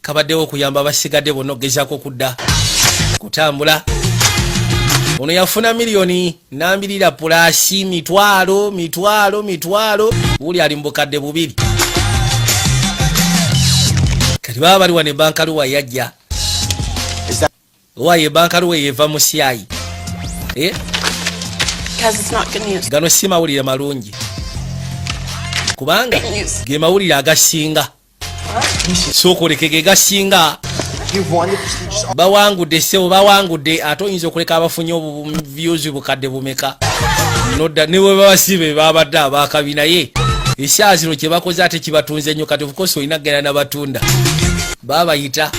kabaddewo okuyamba abasigadde bonna okugezaako okudda kutambula. Ono yafuna miliyoni nambirira pulasi mitwalo buli ali mbukadde bubiri kati baba bali wane bankaluwa yajja Waye bankaluwe yeva mu CI. Because it's not good news. Gano si mawulire malungi. Kubanga ge mawulire agasinga. Sokoleke ge gasinga. Bawangudde sewo bawangudde ate oyinza okuleka abafunye views bukadde bumeka. Nodda niwe babasibe babadde abakabi naye ekyaziro kye bakoze ate kibatunze nnyo kati bukoso olina genda n'abatunda babayita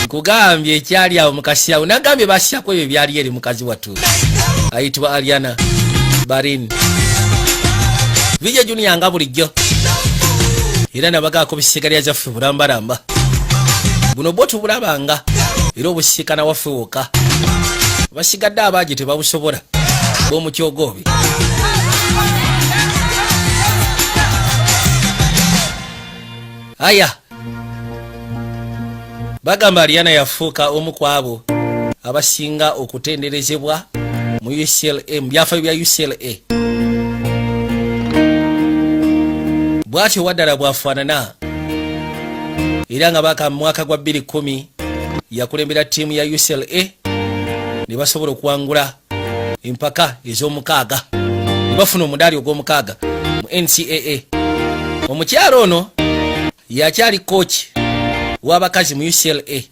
nkugambye ekyali awo mukasi awo nagambye basyako ebyo byali eri mukazi wattu ayitibwa Ariana Barin Vijay Junior nga bulijjo era nabagaako bisigalya zaffe bulambalamba buno bwo tubulabanga era obusiikana waffe woka basigadde abaaje tebabusobola b'omukyogobi aya bagamba Ariana yafuuka omu ku abo abasinga okutenderezebwa mu UCLA mu byafaayo bya UCLA bwatyo waddala bwafaanana era nga baka mu mwaka gwa 2010 yakulembera ttiimu ya UCLA ne basobola okuwangula empaka ez'omukaaga ne bafuna omudaali ogw'omukaaga mu NCAA. Omukyalo ono yakyali kooki w'abakazi mu UCLA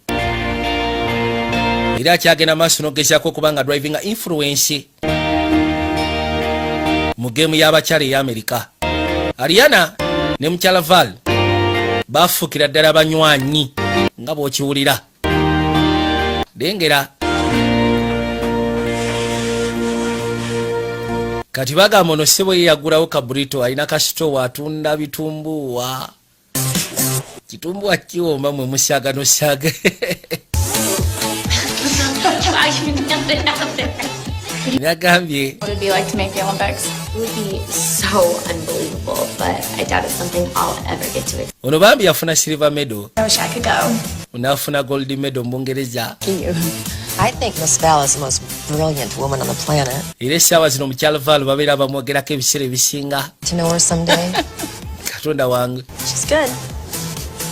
era akyagenda maaso n'ogezaako okubanga driving influence mu geemu y'abakyala ey'Amerika. Ariana ne mukyala Val bafuukira ddala banywanyi nga bw'okiwulira. Lengera kati bagamba ono ssebo ye yagulawo kaburito alina kasitowa atunda bitumbuwa kitumbuwa kiwomba mwe musyaga nosyaga nagambye What would it be like to make the Olympics? It would be so unbelievable, but I doubt it's something I'll ever get to. ono bambi yafuna silver medal I wish I could go. onafuna gold medal mu Bungereza. I think Miss Val is the most brilliant woman on the planet. Era essaawa zino mukyala Val babeera bamwogerako ebiseera ebisinga. To know her someday. Katonda wange. She's good.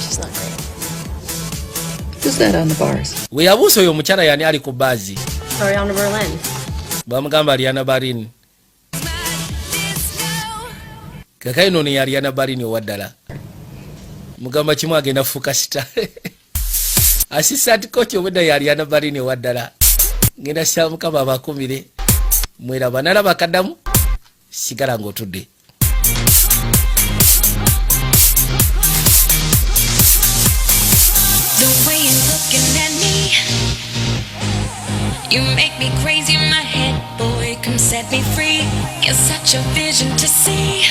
She's not great. Who's that on the bars? We yabuusa oyo omukyala yani ali ku baazi. Ariana Berlin. Bamugamba Ariana Barin. Kakaino ni Ariana Barin owaddala. Mugamba kimu agenda fuuka sita. Assistant coach obwedda ya Ariana Barin owaddala. Ngenda sya Mukama abakumire. Mweraba nalaba kaddamu. Sigala ng'otudde. The way you're looking at me, you make me crazy in my head, boy, come set me free. You're such a vision to see.